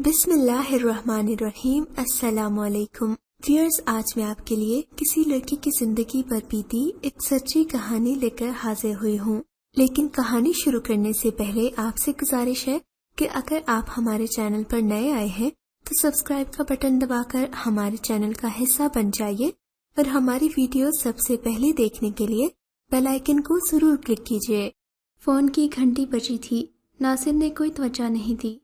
بسم اللہ الرحمن الرحیم۔ السلام علیکم ویئرز، آج میں آپ کے لیے کسی لڑکی کی زندگی پر بیتی ایک سچی کہانی لے کر حاضر ہوئی ہوں، لیکن کہانی شروع کرنے سے پہلے آپ سے گزارش ہے کہ اگر آپ ہمارے چینل پر نئے آئے ہیں تو سبسکرائب کا بٹن دبا کر ہمارے چینل کا حصہ بن جائیے اور ہماری ویڈیو سب سے پہلے دیکھنے کے لیے بیل آئیکن کو ضرور کلک کیجیے۔ فون کی گھنٹی بجی تھی۔ ناصر نے کوئی توجہ نہیں دی،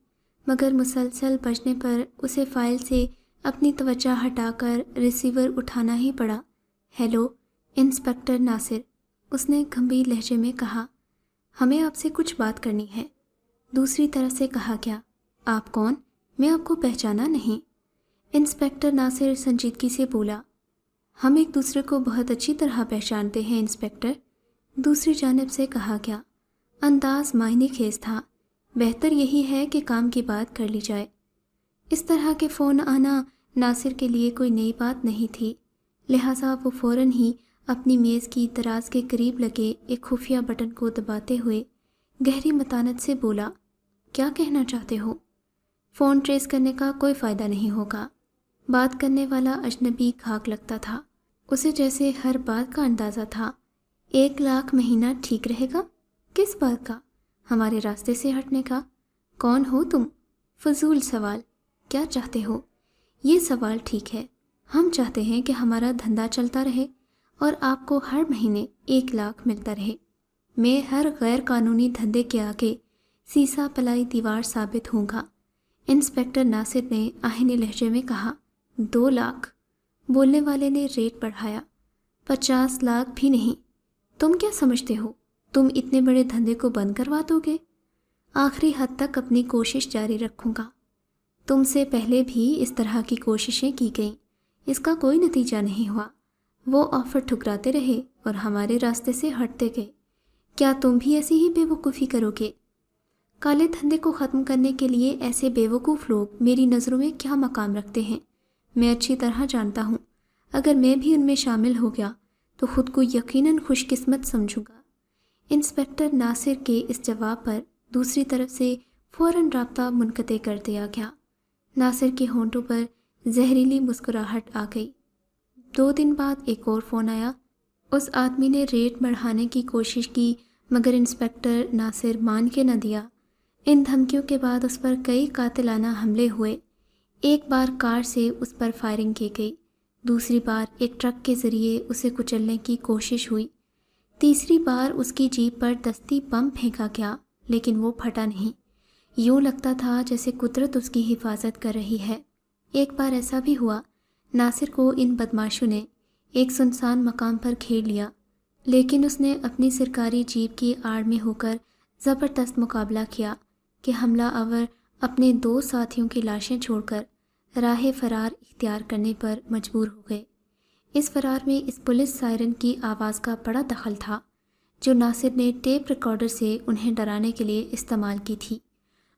مگر مسلسل بجنے پر اسے فائل سے اپنی توجہ ہٹا کر ریسیور اٹھانا ہی پڑا۔ ہیلو، انسپکٹر ناصر، اس نے گمبھیر لہجے میں کہا، ہمیں آپ سے کچھ بات کرنی ہے۔ دوسری طرف سے کہا گیا، آپ کون؟ میں آپ کو پہچانا نہیں۔ انسپکٹر ناصر سنجیدگی سے بولا، ہم ایک دوسرے کو بہت اچھی طرح پہچانتے ہیں انسپکٹر۔ دوسری جانب سے کہا گیا، انداز معنی خیز تھا، بہتر یہی ہے کہ کام کی بات کر لی جائے۔ اس طرح کے فون آنا ناصر کے لیے کوئی نئی بات نہیں تھی، لہٰذا وہ فوراً ہی اپنی میز کی دراز کے قریب لگے ایک خفیہ بٹن کو دباتے ہوئے گہری متانت سے بولا، کیا کہنا چاہتے ہو؟ فون ٹریس کرنے کا کوئی فائدہ نہیں ہوگا۔ بات کرنے والا اجنبی گھاگ لگتا تھا، اسے جیسے ہر بات کا اندازہ تھا۔ 1,00,000 مہینہ ٹھیک رہے گا؟ کس بات کا؟ ہمارے راستے سے ہٹنے کا؟ کون ہو تم؟ فضول سوال۔ کیا چاہتے ہو؟ یہ سوال ٹھیک ہے، ہم چاہتے ہیں کہ ہمارا دھندا چلتا رہے اور آپ کو ہر مہینے 1,00,000 ملتا رہے۔ میں ہر غیر قانونی دھندے کے آگے سیسا پلائی دیوار ثابت ہوں گا۔ انسپکٹر ناصر نے آہنی لہجے میں کہا، 2,00,000۔ بولنے والے نے ریٹ بڑھایا، 50,00,000 بھی نہیں۔ تم کیا سمجھتے ہو تم اتنے بڑے دھندے کو بند کروا دو گے؟ آخری حد تک اپنی کوشش جاری رکھوں گا۔ تم سے پہلے بھی اس طرح کی کوششیں کی گئیں، اس کا کوئی نتیجہ نہیں ہوا۔ وہ آفر ٹھکراتے رہے اور ہمارے راستے سے ہٹتے گئے۔ کیا تم بھی ایسی ہی بے وقوفی کرو گے؟ کالے دھندے کو ختم کرنے کے لیے ایسے بے وقوف لوگ میری نظروں میں کیا مقام رکھتے ہیں، میں اچھی طرح جانتا ہوں۔ اگر میں بھی ان میں شامل ہو گیا تو خود کو یقیناً خوش قسمت سمجھوں گا۔ انسپکٹر ناصر کے اس جواب پر دوسری طرف سے فوراً رابطہ منقطع کر دیا گیا۔ ناصر کے ہونٹوں پر زہریلی مسکراہٹ آ گئی۔ 2 دن بعد ایک اور فون آیا۔ اس آدمی نے ریٹ بڑھانے کی کوشش کی، مگر انسپکٹر ناصر مان کے نہ دیا۔ ان دھمکیوں کے بعد اس پر کئی قاتلانہ حملے ہوئے۔ ایک بار کار سے اس پر فائرنگ کی گئی، دوسری بار ایک ٹرک کے ذریعے اسے کچلنے کی کوشش ہوئی، تیسری بار اس کی جیپ پر دستی بم پھینکا گیا، لیکن وہ پھٹا نہیں۔ یوں لگتا تھا جیسے قدرت اس کی حفاظت کر رہی ہے۔ ایک بار ایسا بھی ہوا، ناصر کو ان بدماشوں نے ایک سنسان مقام پر گھیر لیا، لیکن اس نے اپنی سرکاری جیپ کی آڑ میں ہو کر زبردست مقابلہ کیا کہ حملہ آور اپنے 2 ساتھیوں کی لاشیں چھوڑ کر راہ فرار اختیار کرنے پر مجبور ہو گئے۔ اس فرار میں اس پولیس سائرن کی آواز کا بڑا دخل تھا، جو ناصر نے ٹیپ ریکارڈر سے انہیں ڈرانے کے لیے استعمال کی تھی،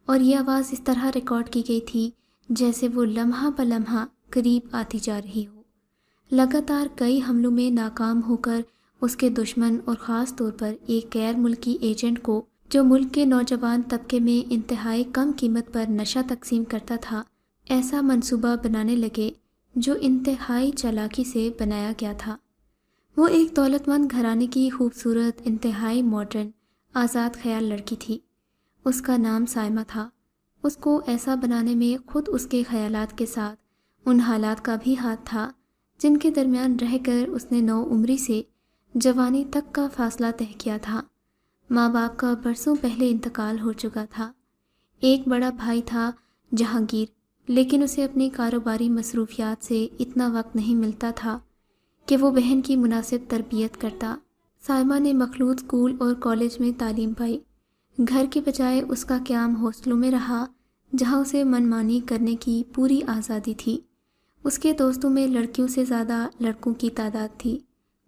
اور یہ آواز اس طرح ریکارڈ کی گئی تھی جیسے وہ لمحہ بلمحہ قریب آتی جا رہی ہو۔ لگاتار کئی حملوں میں ناکام ہو کر اس کے دشمن، اور خاص طور پر ایک غیر ملکی ایجنٹ کو جو ملک کے نوجوان طبقے میں انتہائی کم قیمت پر نشہ تقسیم کرتا تھا، ایسا منصوبہ بنانے لگے جو انتہائی چالاکی سے بنایا گیا تھا۔ وہ ایک دولت مند گھرانے کی خوبصورت، انتہائی ماڈرن، آزاد خیال لڑکی تھی۔ اس کا نام سائمہ تھا۔ اس کو ایسا بنانے میں خود اس کے خیالات کے ساتھ ان حالات کا بھی ہاتھ تھا جن کے درمیان رہ کر اس نے 9 عمری سے جوانی تک کا فاصلہ طے کیا تھا۔ ماں باپ کا برسوں پہلے انتقال ہو چکا تھا۔ ایک بڑا بھائی تھا، جہانگیر، لیکن اسے اپنی کاروباری مصروفیات سے اتنا وقت نہیں ملتا تھا کہ وہ بہن کی مناسب تربیت کرتا۔ سائمہ نے مخلوط اسکول اور کالج میں تعلیم پائی۔ گھر کے بجائے اس کا قیام ہاسٹلوں میں رہا، جہاں اسے من مانی کرنے کی پوری آزادی تھی۔ اس کے دوستوں میں لڑکیوں سے زیادہ لڑکوں کی تعداد تھی۔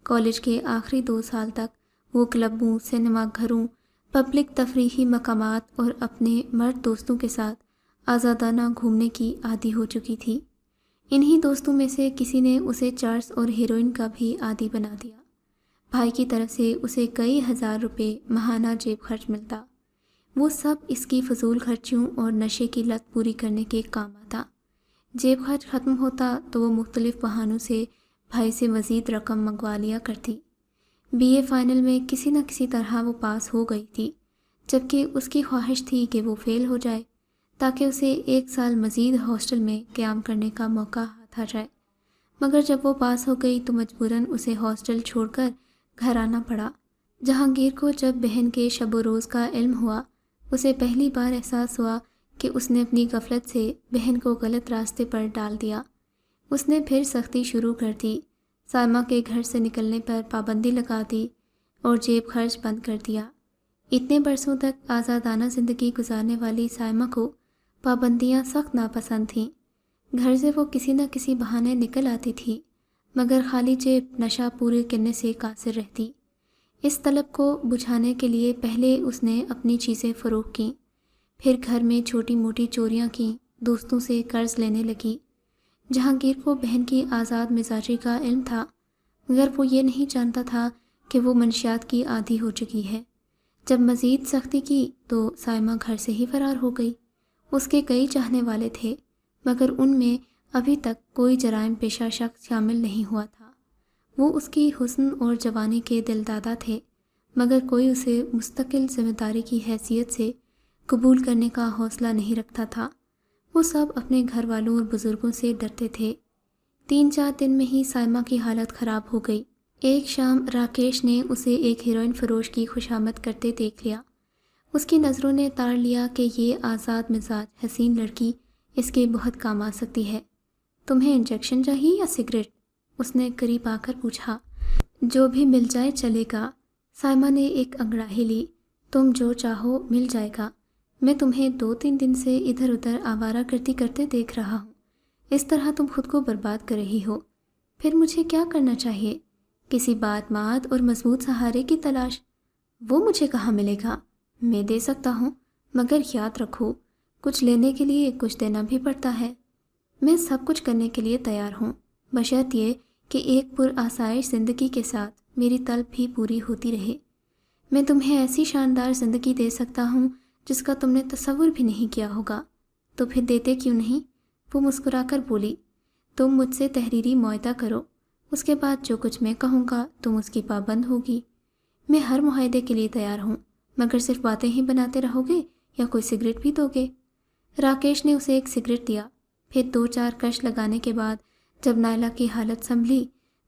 کالج کے آخری 2 سال تک وہ کلبوں، سینما گھروں، پبلک تفریحی مقامات اور اپنے مرد دوستوں کے ساتھ آزادانہ گھومنے کی عادی ہو چکی تھی۔ انہی دوستوں میں سے کسی نے اسے چرس اور ہیروئن کا بھی عادی بنا دیا۔ بھائی کی طرف سے اسے کئی ہزار روپے ماہانہ جیب خرچ ملتا۔ وہ سب اس کی فضول خرچیوں اور نشے کی لت پوری کرنے کے کام آتا۔ جیب خرچ ختم ہوتا تو وہ مختلف بہانوں سے بھائی سے مزید رقم منگوا لیا کرتی۔ بی اے فائنل میں کسی نہ کسی طرح وہ پاس ہو گئی تھی، جبکہ اس کی خواہش تھی کہ وہ فیل ہو جائے تاکہ اسے 1 سال مزید ہاسٹل میں قیام کرنے کا موقع ہاتھ آ جائے۔ مگر جب وہ پاس ہو گئی تو مجبوراً اسے ہاسٹل چھوڑ کر گھر آنا پڑا۔ جہانگیر کو جب بہن کے شب و روز کا علم ہوا، اسے پہلی بار احساس ہوا کہ اس نے اپنی غفلت سے بہن کو غلط راستے پر ڈال دیا۔ اس نے پھر سختی شروع کر دی، سائمہ کے گھر سے نکلنے پر پابندی لگا دی اور جیب خرچ بند کر دیا۔ اتنے برسوں تک آزادانہ زندگی گزارنے والی سائمہ کو پابندیاں سخت ناپسند تھیں۔ گھر سے وہ کسی نہ کسی بہانے نکل آتی تھی، مگر خالی جیب نشہ پورے کرنے سے قاصر رہتی۔ اس طلب کو بجھانے کے لیے پہلے اس نے اپنی چیزیں فروخت کیں، پھر گھر میں چھوٹی موٹی چوریاں کیں، دوستوں سے قرض لینے لگی۔ جہانگیر کو بہن کی آزاد مزاجی کا علم تھا، مگر وہ یہ نہیں جانتا تھا کہ وہ منشیات کی عادی ہو چکی ہے۔ جب مزید سختی کی تو سائمہ گھر سے ہی فرار ہو گئی۔ اس کے کئی چاہنے والے تھے، مگر ان میں ابھی تک کوئی جرائم پیشہ شخص شامل نہیں ہوا تھا۔ وہ اس کی حسن اور جوانی کے دل دادا تھے، مگر کوئی اسے مستقل ذمہ داری کی حیثیت سے قبول کرنے کا حوصلہ نہیں رکھتا تھا۔ وہ سب اپنے گھر والوں اور بزرگوں سے ڈرتے تھے۔ 3-4 دن میں ہی سائمہ کی حالت خراب ہو گئی۔ ایک شام راکیش نے اسے ایک ہیروئن فروش کی خوشامد کرتے دیکھ لیا۔ اس کی نظروں نے تاڑ لیا کہ یہ آزاد مزاج حسین لڑکی اس کے بہت کام آ سکتی ہے۔ تمہیں انجیکشن چاہیے یا سگریٹ؟ اس نے قریب آ کر پوچھا۔ جو بھی مل جائے چلے گا، سائمہ نے ایک انگڑائی لی۔ تم جو چاہو مل جائے گا۔ میں تمہیں 2-3 دن سے ادھر ادھر آوارہ گردی کرتے دیکھ رہا ہوں۔ اس طرح تم خود کو برباد کر رہی ہو۔ پھر مجھے کیا کرنا چاہیے؟ کسی بات مات اور مضبوط سہارے کی تلاش۔ وہ مجھے کہاں ملے گا؟ میں دے سکتا ہوں، مگر یاد رکھو کچھ لینے کے لیے کچھ دینا بھی پڑتا ہے۔ میں سب کچھ کرنے کے لیے تیار ہوں، بشرط یہ کہ ایک پرآسائش زندگی کے ساتھ میری طلب بھی پوری ہوتی رہے۔ میں تمہیں ایسی شاندار زندگی دے سکتا ہوں جس کا تم نے تصور بھی نہیں کیا ہوگا۔ تو پھر دیتے کیوں نہیں؟ وہ مسکرا کر بولی۔ تم مجھ سے تحریری معاہدہ کرو، اس کے بعد جو کچھ میں کہوں گا تم اس کی پابند ہوگی۔ میں ہر معاہدے کے لیے تیار ہوں، مگر صرف باتیں ہی بناتے رہو گے یا کوئی سگریٹ بھی دو گے؟ راکیش نے اسے ایک سگریٹ دیا۔ پھر 2-4 کش لگانے کے بعد جب نائلہ کی حالت سنبھلی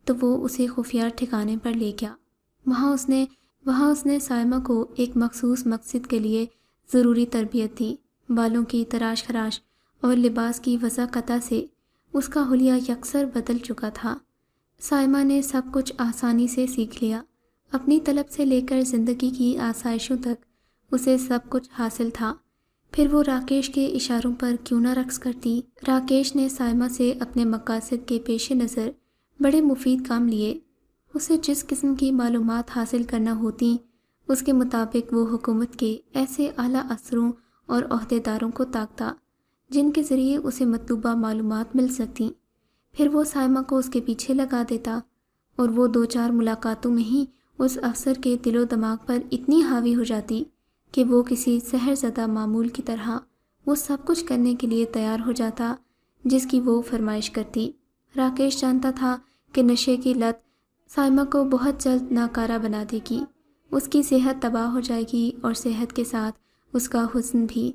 تو وہ اسے خفیہ ٹھکانے پر لے گیا۔ وہاں اس نے سائمہ کو ایک مخصوص مقصد کے لیے ضروری تربیت دی۔ بالوں کی تراش خراش اور لباس کی وضع قطع سے اس کا حلیہ یکسر بدل چکا تھا۔ سائمہ نے سب کچھ آسانی سے سیکھ لیا۔ اپنی طلب سے لے کر زندگی کی آسائشوں تک اسے سب کچھ حاصل تھا۔ پھر وہ راکیش کے اشاروں پر کیوں نہ رقص کرتی؟ راکیش نے سائمہ سے اپنے مقاصد کے پیش نظر بڑے مفید کام لیے۔ اسے جس قسم کی معلومات حاصل کرنا ہوتی، اس کے مطابق وہ حکومت کے ایسے اعلیٰ افسروں اور عہدیداروں کو طاقتا جن کے ذریعے اسے مطلوبہ معلومات مل سکتیں۔ پھر وہ سائمہ کو اس کے پیچھے لگا دیتا اور وہ 2-4 ملاقاتوں میں ہی اس افسر کے دل و دماغ پر اتنی حاوی ہو جاتی کہ وہ کسی سحر زدہ معمول کی طرح وہ سب کچھ کرنے کے لیے تیار ہو جاتا جس کی وہ فرمائش کرتی۔ راکیش جانتا تھا کہ نشے کی لت سائمہ کو بہت جلد ناکارہ بنا دے گی، اس کی صحت تباہ ہو جائے گی اور صحت کے ساتھ اس کا حسن بھی،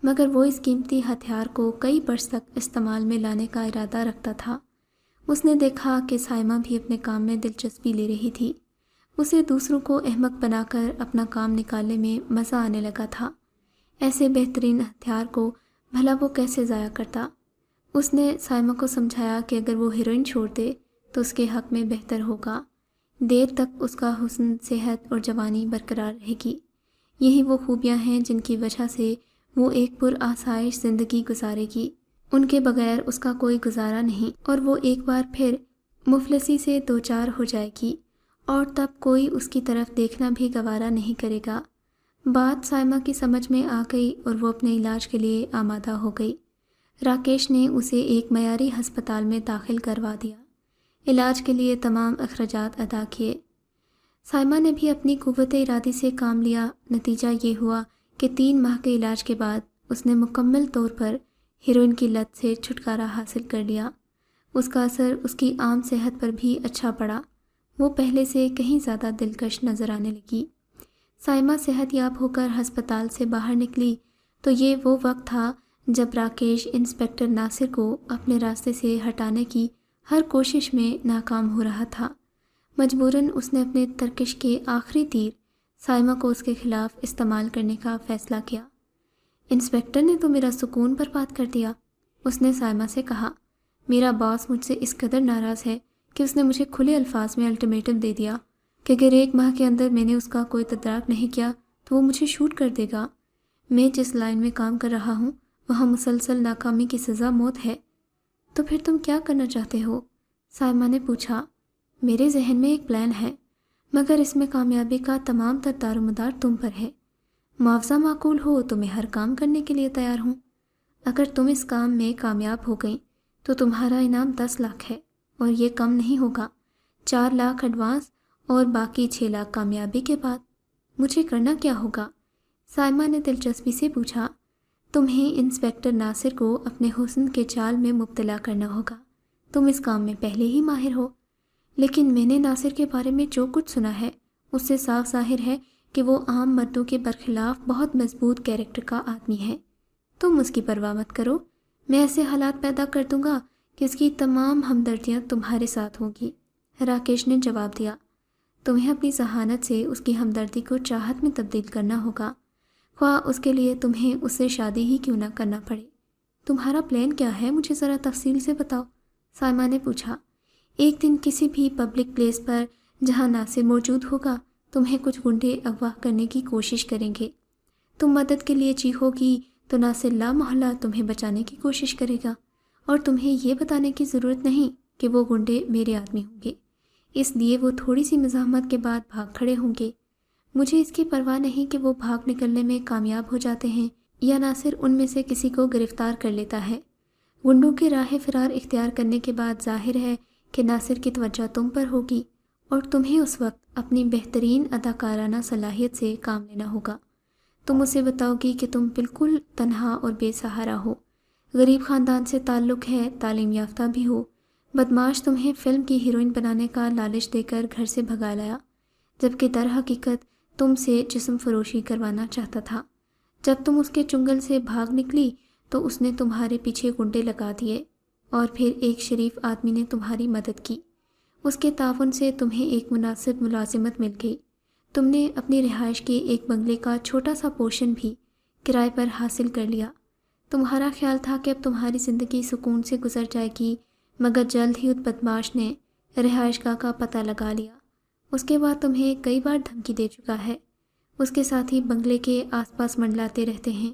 مگر وہ اس قیمتی ہتھیار کو کئی برس تک استعمال میں لانے کا ارادہ رکھتا تھا۔ اس نے دیکھا کہ سائمہ بھی اپنے کام میں دلچسپی لے رہی تھی۔ اسے دوسروں کو احمق بنا کر اپنا کام نکالنے میں مزہ آنے لگا تھا۔ ایسے بہترین ہتھیار کو بھلا وہ کیسے ضائع کرتا؟ اس نے سائمہ کو سمجھایا کہ اگر وہ ہیروئن چھوڑ دے تو اس کے حق میں بہتر ہوگا۔ دیر تک اس کا حسن، صحت اور جوانی برقرار رہے گی۔ یہی وہ خوبیاں ہیں جن کی وجہ سے وہ ایک پرآسائش زندگی گزارے گی۔ ان کے بغیر اس کا کوئی گزارا نہیں، اور وہ ایک بار پھر مفلسی سے دوچار ہو جائے گی، اور تب کوئی اس کی طرف دیکھنا بھی گوارا نہیں کرے گا۔ بات سائمہ کی سمجھ میں آ گئی اور وہ اپنے علاج کے لیے آمادہ ہو گئی۔ راکیش نے اسے ایک معیاری ہسپتال میں داخل کروا دیا، علاج کے لیے تمام اخراجات ادا کیے۔ سائمہ نے بھی اپنی قوت ارادی سے کام لیا۔ نتیجہ یہ ہوا کہ 3 ماہ کے علاج کے بعد اس نے مکمل طور پر ہیروئن کی لت سے چھٹکارا حاصل کر لیا۔ اس کا اثر اس کی عام صحت پر بھی اچھا پڑا، وہ پہلے سے کہیں زیادہ دلکش نظر آنے لگی۔ سائمہ صحت یاب ہو کر ہسپتال سے باہر نکلی تو یہ وہ وقت تھا جب راکیش انسپکٹر ناصر کو اپنے راستے سے ہٹانے کی ہر کوشش میں ناکام ہو رہا تھا۔ مجبوراً اس نے اپنے ترکش کے آخری تیر سائمہ کو اس کے خلاف استعمال کرنے کا فیصلہ کیا۔ انسپکٹر نے تو میرا سکون برباد کر دیا، اس نے سائمہ سے کہا۔ میرا باس مجھ سے اس قدر ناراض ہے کہ اس نے مجھے کھلے الفاظ میں الٹیمیٹم دے دیا کہ اگر 1 ماہ کے اندر میں نے اس کا کوئی تدارک نہیں کیا تو وہ مجھے شوٹ کر دے گا۔ میں جس لائن میں کام کر رہا ہوں وہاں مسلسل ناکامی کی سزا موت ہے۔ تو پھر تم کیا کرنا چاہتے ہو؟ سائمہ نے پوچھا۔ میرے ذہن میں ایک پلان ہے، مگر اس میں کامیابی کا تمام تر دار و مدار تم پر ہے۔ معاوضہ معقول ہو تو میں ہر کام کرنے کے لیے تیار ہوں۔ اگر تم اس کام میں کامیاب ہو گئی تو تمہارا انعام 10 لاکھ ہے، اور یہ کم نہیں ہوگا۔ 4 لاکھ ایڈوانس اور باقی 6 لاکھ کامیابی کے بعد۔ مجھے کرنا کیا ہوگا؟ سائمہ نے دلچسپی سے پوچھا۔ تمہیں انسپکٹر ناصر کو اپنے حسن کے چال میں مبتلا کرنا ہوگا۔ تم اس کام میں پہلے ہی ماہر ہو، لیکن میں نے ناصر کے بارے میں جو کچھ سنا ہے اس سے صاف ظاہر ہے کہ وہ عام مردوں کے برخلاف بہت مضبوط کیریکٹر کا آدمی ہے۔ تم اس کی پرواہ مت کرو، میں ایسے حالات پیدا کر دوں گا کہ اس کی تمام ہمدردیاں تمہارے ساتھ ہوں گی۔ راکیش نے جواب دیا۔ تمہیں اپنی ذہانت سے اس کی ہمدردی کو چاہت میں تبدیل کرنا ہوگا، خواہ اس کے لیے تمہیں اس سے شادی ہی کیوں نہ کرنا پڑے۔ تمہارا پلان کیا ہے؟ مجھے ذرا تفصیل سے بتاؤ، سائمہ نے پوچھا۔ ایک دن کسی بھی پبلک پلیس پر جہاں ناصر موجود ہوگا تمہیں کچھ گنڈے اغوا کرنے کی کوشش کریں گے۔ تم مدد کے لیے چیخو گی تو ناصر لامحالہ تمہیں بچانے کی کوشش کرے گا، اور تمہیں یہ بتانے کی ضرورت نہیں کہ وہ گنڈے میرے آدمی ہوں گے، اس لیے وہ تھوڑی سی مزاحمت کے بعد بھاگ کھڑے ہوں گے۔ مجھے اس کی پرواہ نہیں کہ وہ بھاگ نکلنے میں کامیاب ہو جاتے ہیں یا ناصر ان میں سے کسی کو گرفتار کر لیتا ہے۔ گنڈوں کے راہ فرار اختیار کرنے کے بعد ظاہر ہے کہ ناصر کی توجہ تم پر ہوگی، اور تمہیں اس وقت اپنی بہترین اداکارانہ صلاحیت سے کام لینا ہوگا۔ تم اسے بتاؤ گی کہ تم بالکل تنہا اور بے سہارا ہو، غریب خاندان سے تعلق ہے، تعلیم یافتہ بھی ہو۔ بدماش تمہیں فلم کی ہیروئن بنانے کا لالچ دے کر گھر سے بھگا لایا، جبکہ در حقیقت تم سے جسم فروشی کروانا چاہتا تھا۔ جب تم اس کے چنگل سے بھاگ نکلی تو اس نے تمہارے پیچھے گنڈے لگا دیے، اور پھر ایک شریف آدمی نے تمہاری مدد کی۔ اس کے تعاون سے تمہیں ایک مناسب ملازمت مل گئی۔ تم نے اپنی رہائش کے ایک بنگلے کا چھوٹا سا پورشن بھی کرائے پر حاصل کر لیا۔ تمہارا خیال تھا کہ اب تمہاری زندگی سکون سے گزر جائے گی، مگر جلد ہی اس بدماش نے رہائش گاہ کا پتہ لگا لیا۔ اس کے بعد تمہیں کئی بار دھمکی دے چکا ہے۔ اس کے ساتھی بنگلے کے آس پاس منڈلاتے رہتے ہیں۔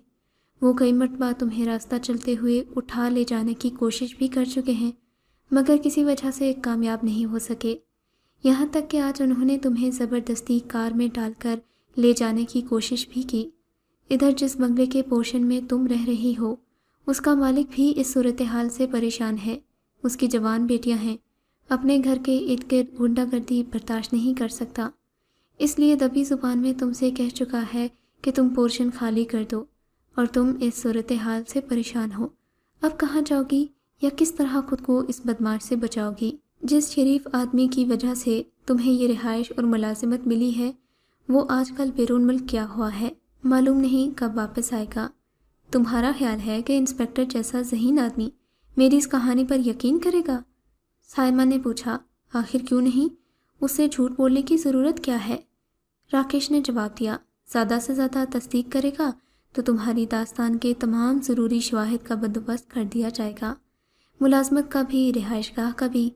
وہ کئی مرتبہ تمہیں راستہ چلتے ہوئے اٹھا لے جانے کی کوشش بھی کر چکے ہیں، مگر کسی وجہ سے کامیاب نہیں ہو سکے، یہاں تک کہ آج انہوں نے تمہیں زبردستی کار میں ڈال کر لے جانے کی کوشش بھی کی۔ ادھر جس بنگلے کے پورشن میں تم رہ رہی ہو اس کا مالک بھی اس صورتحال سے پریشان ہے۔ اس کی جوان بیٹیاں ہیں، اپنے گھر کے ارد گرد غنڈہ گردی برداشت نہیں کر سکتا، اس لیے دبی زبان میں تم سے کہہ چکا ہے کہ تم پورشن خالی کر دو، اور تم اس صورتحال سے پریشان ہو۔ اب کہاں جاؤ گی یا کس طرح خود کو اس بدماش سے بچاؤ گی؟ جس شریف آدمی کی وجہ سے تمہیں یہ رہائش اور ملازمت ملی ہے وہ آج کل بیرون ملک کیا ہوا ہے، معلوم نہیں کب واپس آئے گا۔ تمہارا خیال ہے کہ انسپکٹر جیسا ذہین آدمی میری اس کہانی پر یقین کرے گا؟ سائمہ نے پوچھا۔ آخر کیوں نہیں؟ اس سے جھوٹ بولنے کی ضرورت کیا ہے؟ راکیش نے جواب دیا۔ زیادہ سے زیادہ تصدیق کرے گا تو تمہاری داستان کے تمام ضروری شواہد کا بندوبست کر دیا جائے گا، ملازمت کا بھی، رہائش گاہ کا بھی۔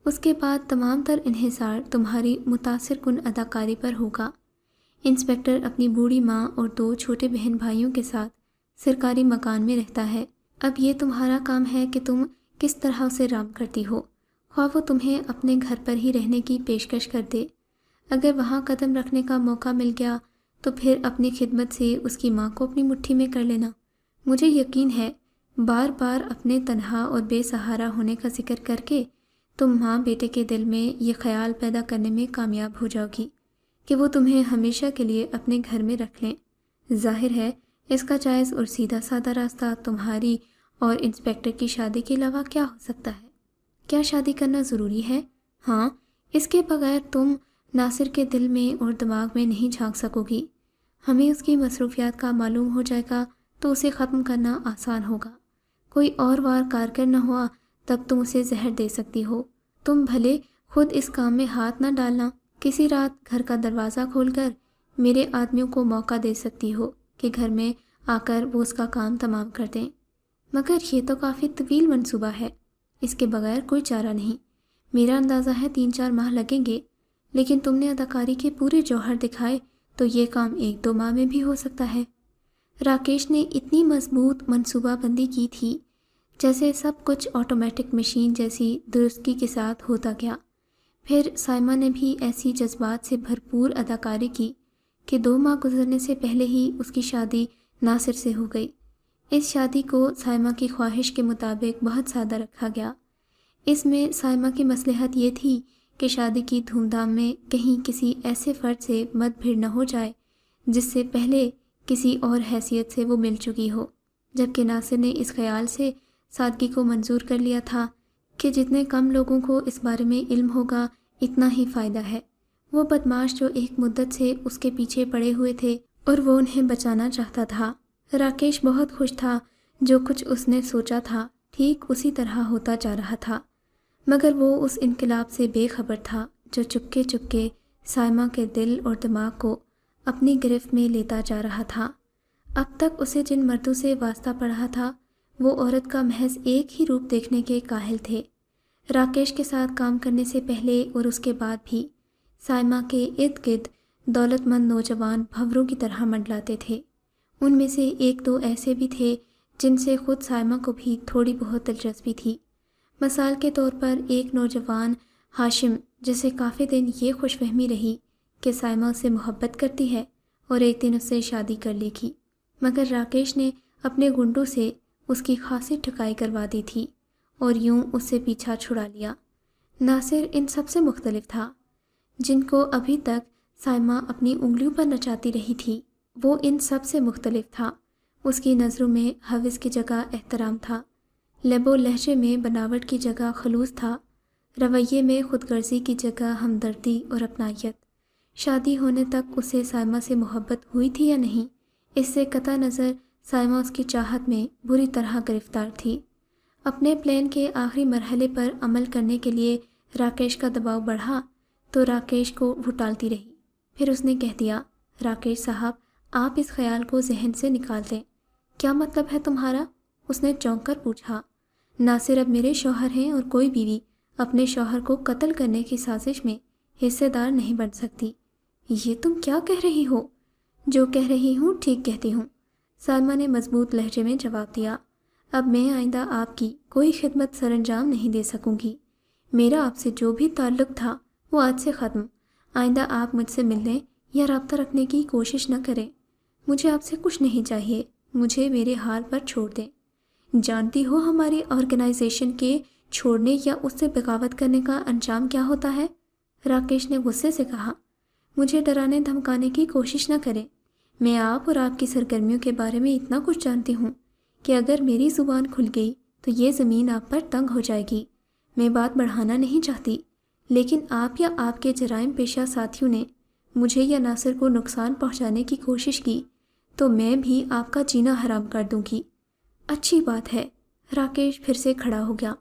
اس کے بعد تمام تر انحصار تمہاری متاثر کن اداکاری پر ہوگا۔ انسپکٹر اپنی بوڑھی ماں اور 2 چھوٹے بہن بھائیوں کے ساتھ سرکاری مکان میں رہتا ہے۔ اب یہ تمہارا کام ہے کہ تم کس طرح اسے رام کرتی ہو، خواہ وہ تمہیں اپنے گھر پر ہی رہنے کی پیشکش کر دے۔ اگر وہاں قدم رکھنے کا موقع مل گیا تو پھر اپنی خدمت سے اس کی ماں کو اپنی مٹھی میں کر لینا۔ مجھے یقین ہے بار بار اپنے تنہا اور بے سہارا ہونے کا ذکر کر کے تم ماں بیٹے کے دل میں یہ خیال پیدا کرنے میں کامیاب ہو جاؤ گی کہ وہ تمہیں ہمیشہ کے لیے اپنے گھر میں رکھ لیں۔ ظاہر ہے اس کا جائز اور سیدھا سادہ راستہ تمہاری اور انسپیکٹر کی شادی کے علاوہ کیا ہو سکتا ہے؟ کیا شادی کرنا ضروری ہے؟ ہاں، اس کے بغیر تم ناصر کے دل میں اور دماغ میں نہیں جھانک سکو گی۔ ہمیں اس کی مصروفیات کا معلوم ہو جائے گا تو اسے ختم کرنا آسان ہوگا۔ کوئی اور وار کارگر نہ ہوا تب تم اسے زہر دے سکتی ہو۔ تم بھلے خود اس کام میں ہاتھ نہ ڈالنا، کسی رات گھر کا دروازہ کھول کر میرے آدمیوں کو موقع دے سکتی ہو کہ گھر میں آ کر وہ اس کا کام تمام کر دیں۔ مگر یہ تو کافی طویل منصوبہ ہے، اس کے بغیر کوئی چارہ نہیں۔ میرا اندازہ ہے 3-4 ماہ لگیں گے، لیکن تم نے اداکاری کے پورے جوہر دکھائے تو یہ کام 1-2 ماہ میں بھی ہو سکتا ہے۔ راکیش نے اتنی مضبوط منصوبہ بندی کی تھی جیسے سب کچھ آٹومیٹک مشین جیسی درستگی کے ساتھ ہوتا گیا۔ پھر سائمہ نے بھی ایسی جذبات سے بھرپور اداکاری کی کہ 2 ماہ گزرنے سے پہلے ہی اس کی شادی ناصر سے ہو گئی۔ اس شادی کو سائمہ کی خواہش کے مطابق بہت سادہ رکھا گیا۔ اس میں سائمہ کی مصلحت یہ تھی کہ شادی کی دھوم دھام میں کہیں کسی ایسے فرد سے مت بھیڑ نہ ہو جائے جس سے پہلے کسی اور حیثیت سے وہ مل چکی ہو، جبکہ ناصر نے اس خیال سے سادگی کو منظور کر لیا تھا کہ جتنے کم لوگوں کو اس بارے میں علم ہوگا اتنا ہی فائدہ ہے۔ وہ بدماش جو ایک مدت سے اس کے پیچھے پڑے ہوئے تھے اور وہ انہیں بچانا چاہتا تھا۔ راکیش بہت خوش تھا، جو کچھ اس نے سوچا تھا ٹھیک اسی طرح ہوتا جا رہا تھا، مگر وہ اس انقلاب سے بے خبر تھا جو چپکے چپکے سائمہ کے دل اور دماغ کو اپنی گرفت میں لیتا جا رہا تھا۔ اب تک اسے جن مردوں سے واسطہ پڑا تھا وہ عورت کا محض ایک ہی روپ دیکھنے کے کاہل تھے۔ راکیش کے ساتھ کام کرنے سے پہلے اور اس کے بعد بھی سائمہ کے ارد گرد دولت مند نوجوان بھنوروں کی طرح منڈلاتے تھے۔ ان میں سے 1-2 ایسے بھی تھے جن سے خود سائمہ کو بھی تھوڑی بہت دلچسپی تھی۔ مثال کے طور پر ایک نوجوان ہاشم، جسے کافی دن یہ خوش فہمی رہی کہ سائمہ اس سے محبت کرتی ہے اور ایک دن اس سے شادی کر لے گی، مگر راکیش نے اپنے گنڈوں سے اس کی خاصی ٹھکائی کروا دی تھی اور یوں اس سے پیچھا چھڑا لیا۔ ناصر ان سب سے مختلف تھا، جن کو ابھی تک سائمہ اپنی انگلیوں پر نچاتی رہی تھی۔ وہ ان سب سے مختلف تھا۔ اس کی نظروں میں حوث کی جگہ احترام تھا، لب و لہجے میں بناوٹ کی جگہ خلوص تھا، رویے میں خود غرضی کی جگہ ہمدردی اور اپنائیت۔ شادی ہونے تک اسے سائمہ سے محبت ہوئی تھی یا نہیں، اس سے قطع نظر سائمہ اس کی چاہت میں بری طرح گرفتار تھی۔ اپنے پلان کے آخری مرحلے پر عمل کرنے کے لیے راکیش کا دباؤ بڑھا تو راکیش کو وہ ٹالتی رہی۔ پھر اس نے کہہ دیا، راکیش صاحب، آپ اس خیال کو ذہن سے نکال دیں۔ کیا مطلب ہے تمہارا؟ اس نے چونک کر پوچھا۔ ناصر اب میرے شوہر ہیں اور کوئی بیوی اپنے شوہر کو قتل کرنے کی سازش میں حصے دار نہیں بن سکتی۔ یہ تم کیا کہہ رہی ہو؟ جو کہہ رہی ہوں ٹھیک کہتی ہوں، سائمہ نے مضبوط لہجے میں جواب دیا۔ اب میں آئندہ آپ کی کوئی خدمت سر انجام نہیں دے سکوں گی۔ میرا آپ سے جو بھی تعلق تھا وہ آج سے ختم۔ آئندہ آپ مجھ سے ملنے یا رابطہ رکھنے کی کوشش نہ کریں۔ مجھے آپ سے کچھ نہیں چاہیے، مجھے میرے حال پر چھوڑ دیں۔ جانتی ہو ہماری آرگنائزیشن کے چھوڑنے یا اس سے بغاوت کرنے کا انجام کیا ہوتا ہے؟ راکیش نے غصے سے کہا۔ مجھے ڈرانے دھمکانے کی کوشش نہ کریں۔ میں آپ اور آپ کی سرگرمیوں کے بارے میں اتنا کچھ جانتی ہوں کہ اگر میری زبان کھل گئی تو یہ زمین آپ پر تنگ ہو جائے گی۔ میں بات بڑھانا نہیں چاہتی، لیکن آپ یا آپ کے جرائم پیشہ ساتھیوں نے مجھے یا ناصر کو نقصان پہنچانے کی کوشش کی تو میں بھی آپ کا جینا حرام کر دوں گی۔ اچھی بات ہے، راکیش پھر سے کھڑا ہو گیا،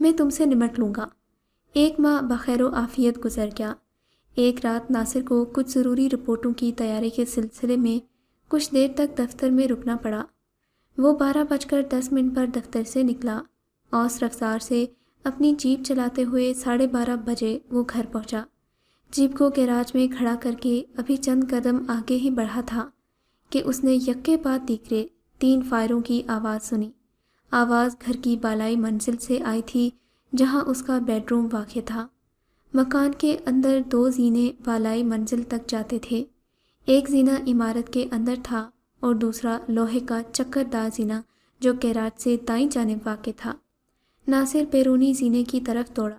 میں تم سے نمٹ لوں گا۔ 1 ماہ بخیر و عافیت گزر گیا۔ ایک رات ناصر کو کچھ ضروری رپورٹوں کی تیاری کے سلسلے میں کچھ دیر تک دفتر میں رکنا پڑا۔ وہ 12:10 پر دفتر سے نکلا۔ اوس رفتار سے اپنی جیپ چلاتے ہوئے 12:30 بجے وہ گھر پہنچا۔ جیپ کو گیراج میں کھڑا کر کے ابھی چند قدم آگے ہی بڑھا تھا کہ اس نے یکے بعد دیگرے 3 فائروں کی آواز سنی۔ آواز گھر کی بالائی منزل سے آئی تھی جہاں اس کا بیڈ روم واقع تھا۔ مکان کے اندر 2 زینے بالائی منزل تک جاتے تھے۔ ایک زینہ عمارت کے اندر تھا اور دوسرا لوہے کا چکر دار زینہ جو گیراج سے دائیں جانب واقع تھا۔ ناصر بیرونی زینے کی طرف دوڑا۔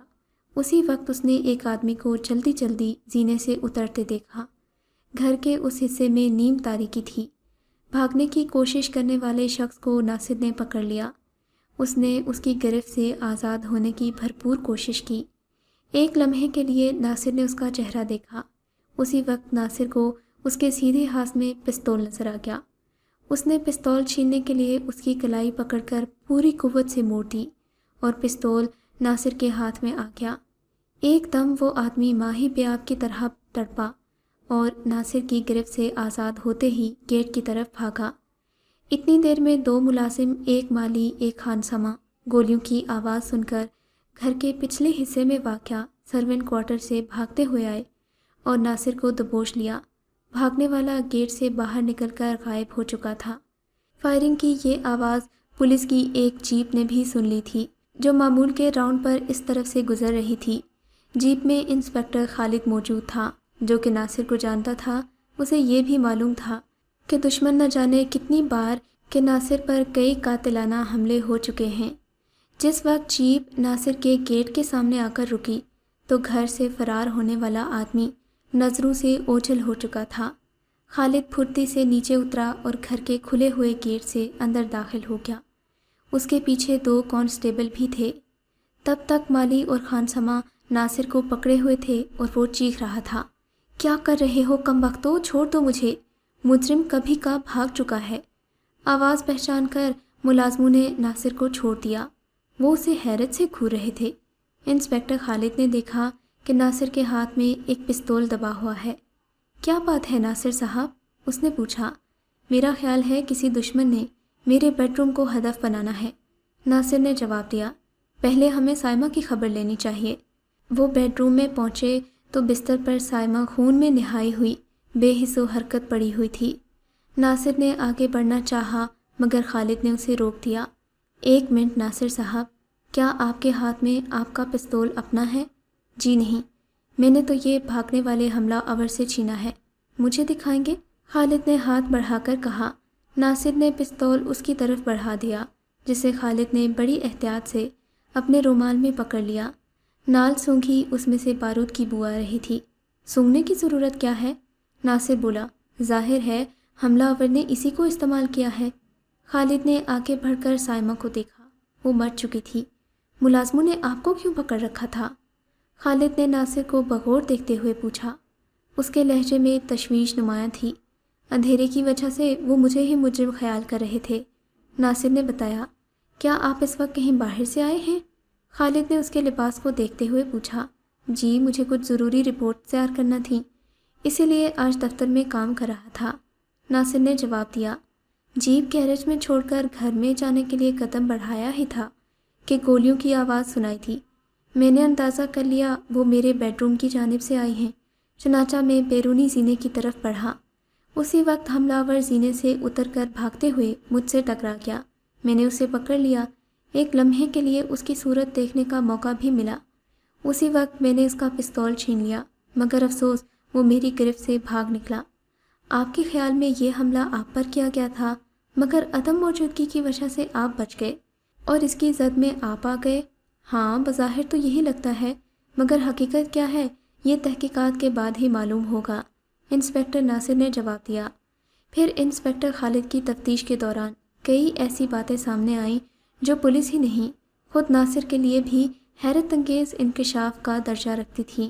اسی وقت اس نے ایک آدمی کو جلدی جلدی زینے سے اترتے دیکھا۔ گھر کے اس حصے میں نیم تاریکی تھی۔ بھاگنے کی کوشش کرنے والے شخص کو ناصر نے پکڑ لیا۔ اس نے اس کی گرفت سے آزاد ہونے کی بھرپور کوشش کی۔ ایک لمحے کے لیے ناصر نے اس کا چہرہ دیکھا۔ اسی وقت ناصر کو اس کے سیدھے ہاتھ میں پستول نظر آ گیا۔ اس نے پستول چھیننے کے لیے اس کی کلائی پکڑ کر پوری قوت سے موڑ دی اور پستول ناصر کے ہاتھ میں آ گیا۔ ایک دم وہ آدمی ماہی پیاب کی طرح تڑپا اور ناصر کی گرفت سے آزاد ہوتے ہی گیٹ کی طرف بھاگا۔ اتنی دیر میں 2 ملازم، ایک مالی، ایک خانسمہ، گولیوں کی آواز سن کر گھر کے پچھلے حصے میں واقع سرونٹ کوارٹر سے بھاگتے ہوئے آئے اور ناصر کو دبوچ لیا۔ بھاگنے والا گیٹ سے باہر نکل کر غائب ہو چکا تھا۔ فائرنگ کی یہ آواز پولیس کی ایک جیپ نے بھی سن لی تھی جو معمول کے راؤنڈ پر اس طرف سے گزر رہی تھی۔ جیپ میں انسپکٹر خالد موجود تھا جو کہ ناصر کو جانتا تھا۔ اسے یہ بھی معلوم تھا کہ دشمن نہ جانے کتنی بار کہ ناصر پر کئی قاتلانہ حملے ہو چکے ہیں۔ جس وقت جیپ ناصر کے گیٹ کے سامنے آ کر رکی تو گھر سے فرار ہونے والا آدمی نظروں سے اوجھل ہو چکا تھا۔ خالد پھرتی سے نیچے اترا اور گھر کے کھلے ہوئے گیٹ سے اندر داخل ہو گیا۔ اس کے پیچھے 2 کانسٹیبل بھی تھے۔ تب تک مالی اور خانسمہ ناصر کو پکڑے ہوئے تھے اور وہ چیخ رہا تھا، کیا کر رہے ہو کم وقتو، چھوڑ دو مجھے، مجرم کبھی کا بھاگ چکا ہے۔ آواز پہچان کر ملازموں نے ناصر کو چھوڑ دیا۔ وہ اسے حیرت سے گھور رہے تھے۔ انسپکٹر خالد نے دیکھا کہ ناصر کے ہاتھ میں ایک پستول دبا ہوا ہے۔ کیا بات ہے ناصر صاحب؟ اس نے پوچھا۔ میرا خیال ہے کسی دشمن نے میرے بیڈ روم کو ہدف بنانا ہے، ناصر نے جواب دیا۔ پہلے ہمیں سائمہ کی خبر لینی چاہیے۔ وہ بیڈ روم میں پہنچے تو بستر پر سائمہ خون میں نہائی ہوئی بے حس و حرکت پڑی ہوئی تھی۔ ناصر نے آگے بڑھنا چاہا مگر خالد نے اسے روک دیا۔ 1 منٹ ناصر صاحب، کیا آپ کے ہاتھ میں آپ کا پستول اپنا ہے؟ جی نہیں، میں نے تو یہ بھاگنے والے حملہ آور سے چھینا ہے۔ مجھے دکھائیں گے؟ خالد نے ہاتھ بڑھا کر کہا۔ ناصر نے پستول اس کی طرف بڑھا دیا جسے خالد نے بڑی احتیاط سے اپنے رومال میں پکڑ لیا۔ نال سونگھی، اس میں سے بارود کی بو آ رہی تھی۔ سونگھنے کی ضرورت کیا ہے؟ ناصر بولا، ظاہر ہے حملہ آور نے اسی کو استعمال کیا ہے۔ خالد نے آگے بڑھ کر سائمہ کو دیکھا، وہ مر چکی تھی۔ ملازموں نے آپ کو کیوں پکڑ رکھا تھا؟ خالد نے ناصر کو بغور دیکھتے ہوئے پوچھا۔ اس کے لہجے میں تشویش نمایاں تھی۔ اندھیرے کی وجہ سے وہ مجھے ہی مجرم خیال کر رہے تھے، ناصر نے بتایا۔ کیا آپ اس وقت کہیں باہر سے آئے ہیں؟ خالد نے اس کے لباس کو دیکھتے ہوئے پوچھا۔ جی، مجھے کچھ ضروری رپورٹ تیار کرنا تھی، اسی لیے آج دفتر میں کام کر رہا تھا، ناصر نے جواب دیا۔ جیپ گیرج میں چھوڑ کر گھر میں جانے کے لیے قدم بڑھایا ہی تھا کہ گولیوں کی آواز سنائی تھی۔ میں نے اندازہ کر لیا وہ میرے بیڈ روم کی جانب سے آئی ہیں، چنانچہ میں بیرونی زینے کی طرف بڑھا۔ اسی وقت حملہ آور زینے سے اتر کر بھاگتے ہوئے مجھ سے ٹکرا گیا۔ میں نے اسے پکڑ لیا۔ ایک لمحے کے لیے اس کی صورت دیکھنے کا موقع بھی ملا۔ اسی وقت میں نے اس کا پستول چھین لیا، مگر افسوس وہ میری گرفت سے بھاگ نکلا۔ آپ کے خیال میں یہ حملہ آپ پر کیا گیا تھا، مگر عدم موجودگی کی وجہ سے آپ بچ گئے اور اس کی زد میں آپ آ گئے؟ ہاں، بظاہر تو یہی لگتا ہے، مگر حقیقت کیا ہے یہ تحقیقات کے بعد ہی معلوم ہوگا، انسپکٹر ناصر نے جواب دیا۔ پھر انسپکٹر خالد کی تفتیش کے دوران کئی ایسی باتیں سامنے آئیں جو پولیس ہی نہیں، خود ناصر کے لیے بھی حیرت انگیز انکشاف کا درجہ رکھتی تھیں۔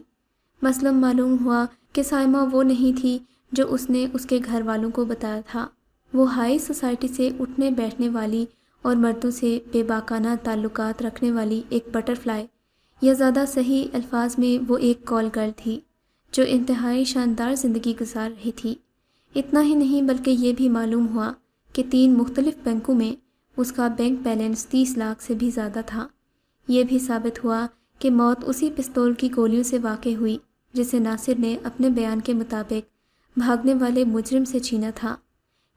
مثلاً معلوم ہوا کہ سائمہ وہ نہیں تھی جو اس نے اس کے گھر والوں کو بتایا تھا۔ وہ ہائی سوسائٹی سے اٹھنے بیٹھنے والی اور مردوں سے بے باکانہ تعلقات رکھنے والی ایک بٹر فلائی، یا زیادہ صحیح الفاظ میں وہ ایک کال گرل تھی جو انتہائی شاندار زندگی گزار رہی تھی۔ اتنا ہی نہیں بلکہ یہ بھی معلوم ہوا کہ 3 مختلف بینکوں میں اس کا بینک بیلنس 30 لاکھ سے بھی زیادہ تھا۔ یہ بھی ثابت ہوا کہ موت اسی پستول کی گولیوں سے واقع ہوئی جسے ناصر نے اپنے بیان کے مطابق بھاگنے والے مجرم سے چھینا تھا۔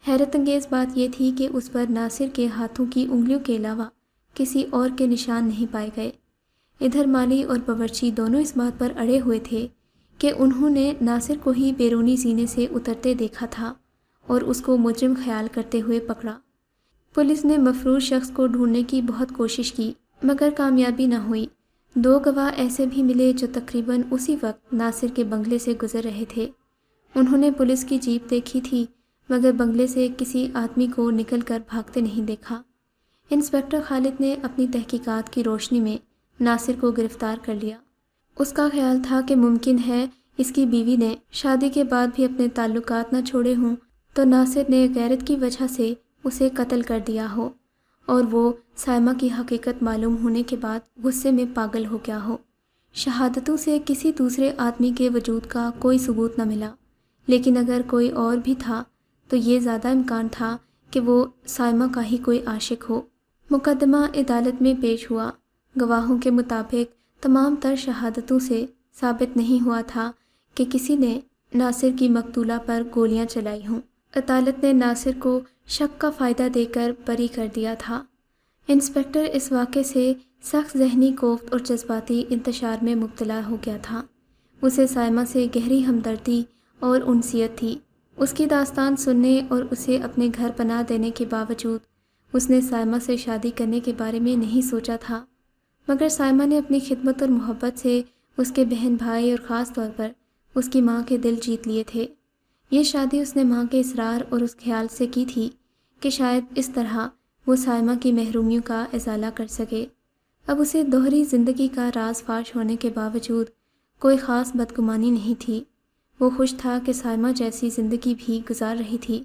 حیرت انگیز بات یہ تھی کہ اس پر ناصر کے ہاتھوں کی انگلیوں کے علاوہ کسی اور کے نشان نہیں پائے گئے۔ ادھر مالی اور باورچی دونوں اس بات پر اڑے ہوئے تھے کہ انہوں نے ناصر کو ہی بیرونی زینے سے اترتے دیکھا تھا اور اس کو مجرم خیال کرتے ہوئے پکڑا۔ پولیس نے مفروض شخص کو ڈھونڈنے کی بہت کوشش کی مگر کامیابی نہ ہوئی۔ 2 گواہ ایسے بھی ملے جو تقریباً اسی وقت ناصر کے بنگلے سے گزر رہے تھے۔ انہوں نے پولیس کی جیپ دیکھی تھی مگر بنگلے سے کسی آدمی کو نکل کر بھاگتے نہیں دیکھا۔ انسپکٹر خالد نے اپنی تحقیقات کی روشنی میں ناصر کو گرفتار کر لیا۔ اس کا خیال تھا کہ ممکن ہے اس کی بیوی نے شادی کے بعد بھی اپنے تعلقات نہ چھوڑے ہوں، تو ناصر نے غیرت کی وجہ سے اسے قتل کر دیا ہو اور وہ سائمہ کی حقیقت معلوم ہونے کے بعد غصے میں پاگل ہو گیا ہو۔ شہادتوں سے کسی دوسرے آدمی کے وجود کا کوئی ثبوت نہ ملا، لیکن اگر کوئی اور بھی تھا تو یہ زیادہ امکان تھا کہ وہ سائمہ کا ہی کوئی عاشق ہو۔ مقدمہ عدالت میں پیش ہوا۔ گواہوں کے مطابق تمام تر شہادتوں سے ثابت نہیں ہوا تھا کہ کسی نے ناصر کی مقتولہ پر گولیاں چلائی ہوں۔ عدالت نے ناصر کو شک کا فائدہ دے کر بری کر دیا تھا۔ انسپکٹر اس واقعے سے سخت ذہنی کوفت اور جذباتی انتشار میں مبتلا ہو گیا تھا۔ اسے سائمہ سے گہری ہمدردی اور انسیت تھی۔ اس کی داستان سننے اور اسے اپنے گھر پناہ دینے کے باوجود اس نے سائمہ سے شادی کرنے کے بارے میں نہیں سوچا تھا، مگر سائمہ نے اپنی خدمت اور محبت سے اس کے بہن بھائی اور خاص طور پر اس کی ماں کے دل جیت لیے تھے۔ یہ شادی اس نے ماں کے اصرار اور اس خیال سے کی تھی کہ شاید اس طرح وہ سائمہ کی محرومیوں کا ازالہ کر سکے۔ اب اسے دوہری زندگی کا راز فاش ہونے کے باوجود کوئی خاص بدگمانی نہیں تھی۔ وہ خوش تھا کہ سائمہ جیسی زندگی بھی گزار رہی تھی۔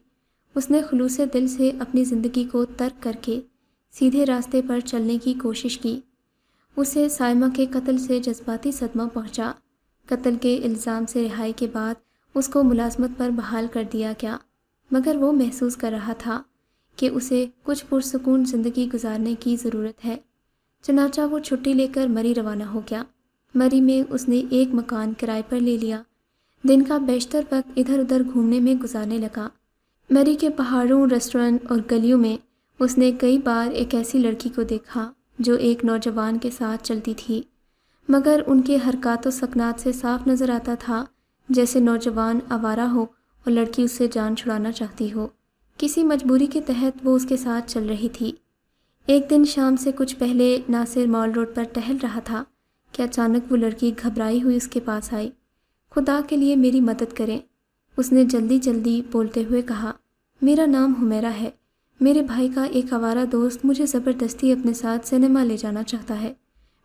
اس نے خلوص دل سے اپنی زندگی کو ترک کر کے سیدھے راستے پر چلنے کی کوشش کی۔ اسے سائمہ کے قتل سے جذباتی صدمہ پہنچا۔ قتل کے الزام سے رہائی کے بعد اس کو ملازمت پر بحال کر دیا گیا، مگر وہ محسوس کر رہا تھا کہ اسے کچھ پرسکون زندگی گزارنے کی ضرورت ہے۔ چنانچہ وہ چھٹی لے کر مری روانہ ہو گیا۔ مری میں اس نے ایک مکان کرائے پر لے لیا۔ دن کا بیشتر وقت ادھر ادھر گھومنے میں گزارنے لگا۔ مری کے پہاڑوں، ریسٹورنٹ اور گلیوں میں اس نے کئی بار ایک ایسی لڑکی کو دیکھا جو ایک نوجوان کے ساتھ چلتی تھی، مگر ان کے حرکات و سکنات سے صاف نظر آتا تھا جیسے نوجوان آوارہ ہو اور لڑکی اس سے جان چھڑانا چاہتی ہو۔ کسی مجبوری کے تحت وہ اس کے ساتھ چل رہی تھی۔ ایک دن شام سے کچھ پہلے ناصر مال روڈ پر ٹہل رہا تھا کہ اچانک وہ لڑکی گھبرائی ہوئی اس کے پاس آئی۔ خدا کے لیے میری مدد کریں، اس نے جلدی جلدی بولتے ہوئے کہا۔ میرا نام حمیرہ ہے۔ میرے بھائی کا ایک آوارہ دوست مجھے زبردستی اپنے ساتھ سنیما لے جانا چاہتا ہے۔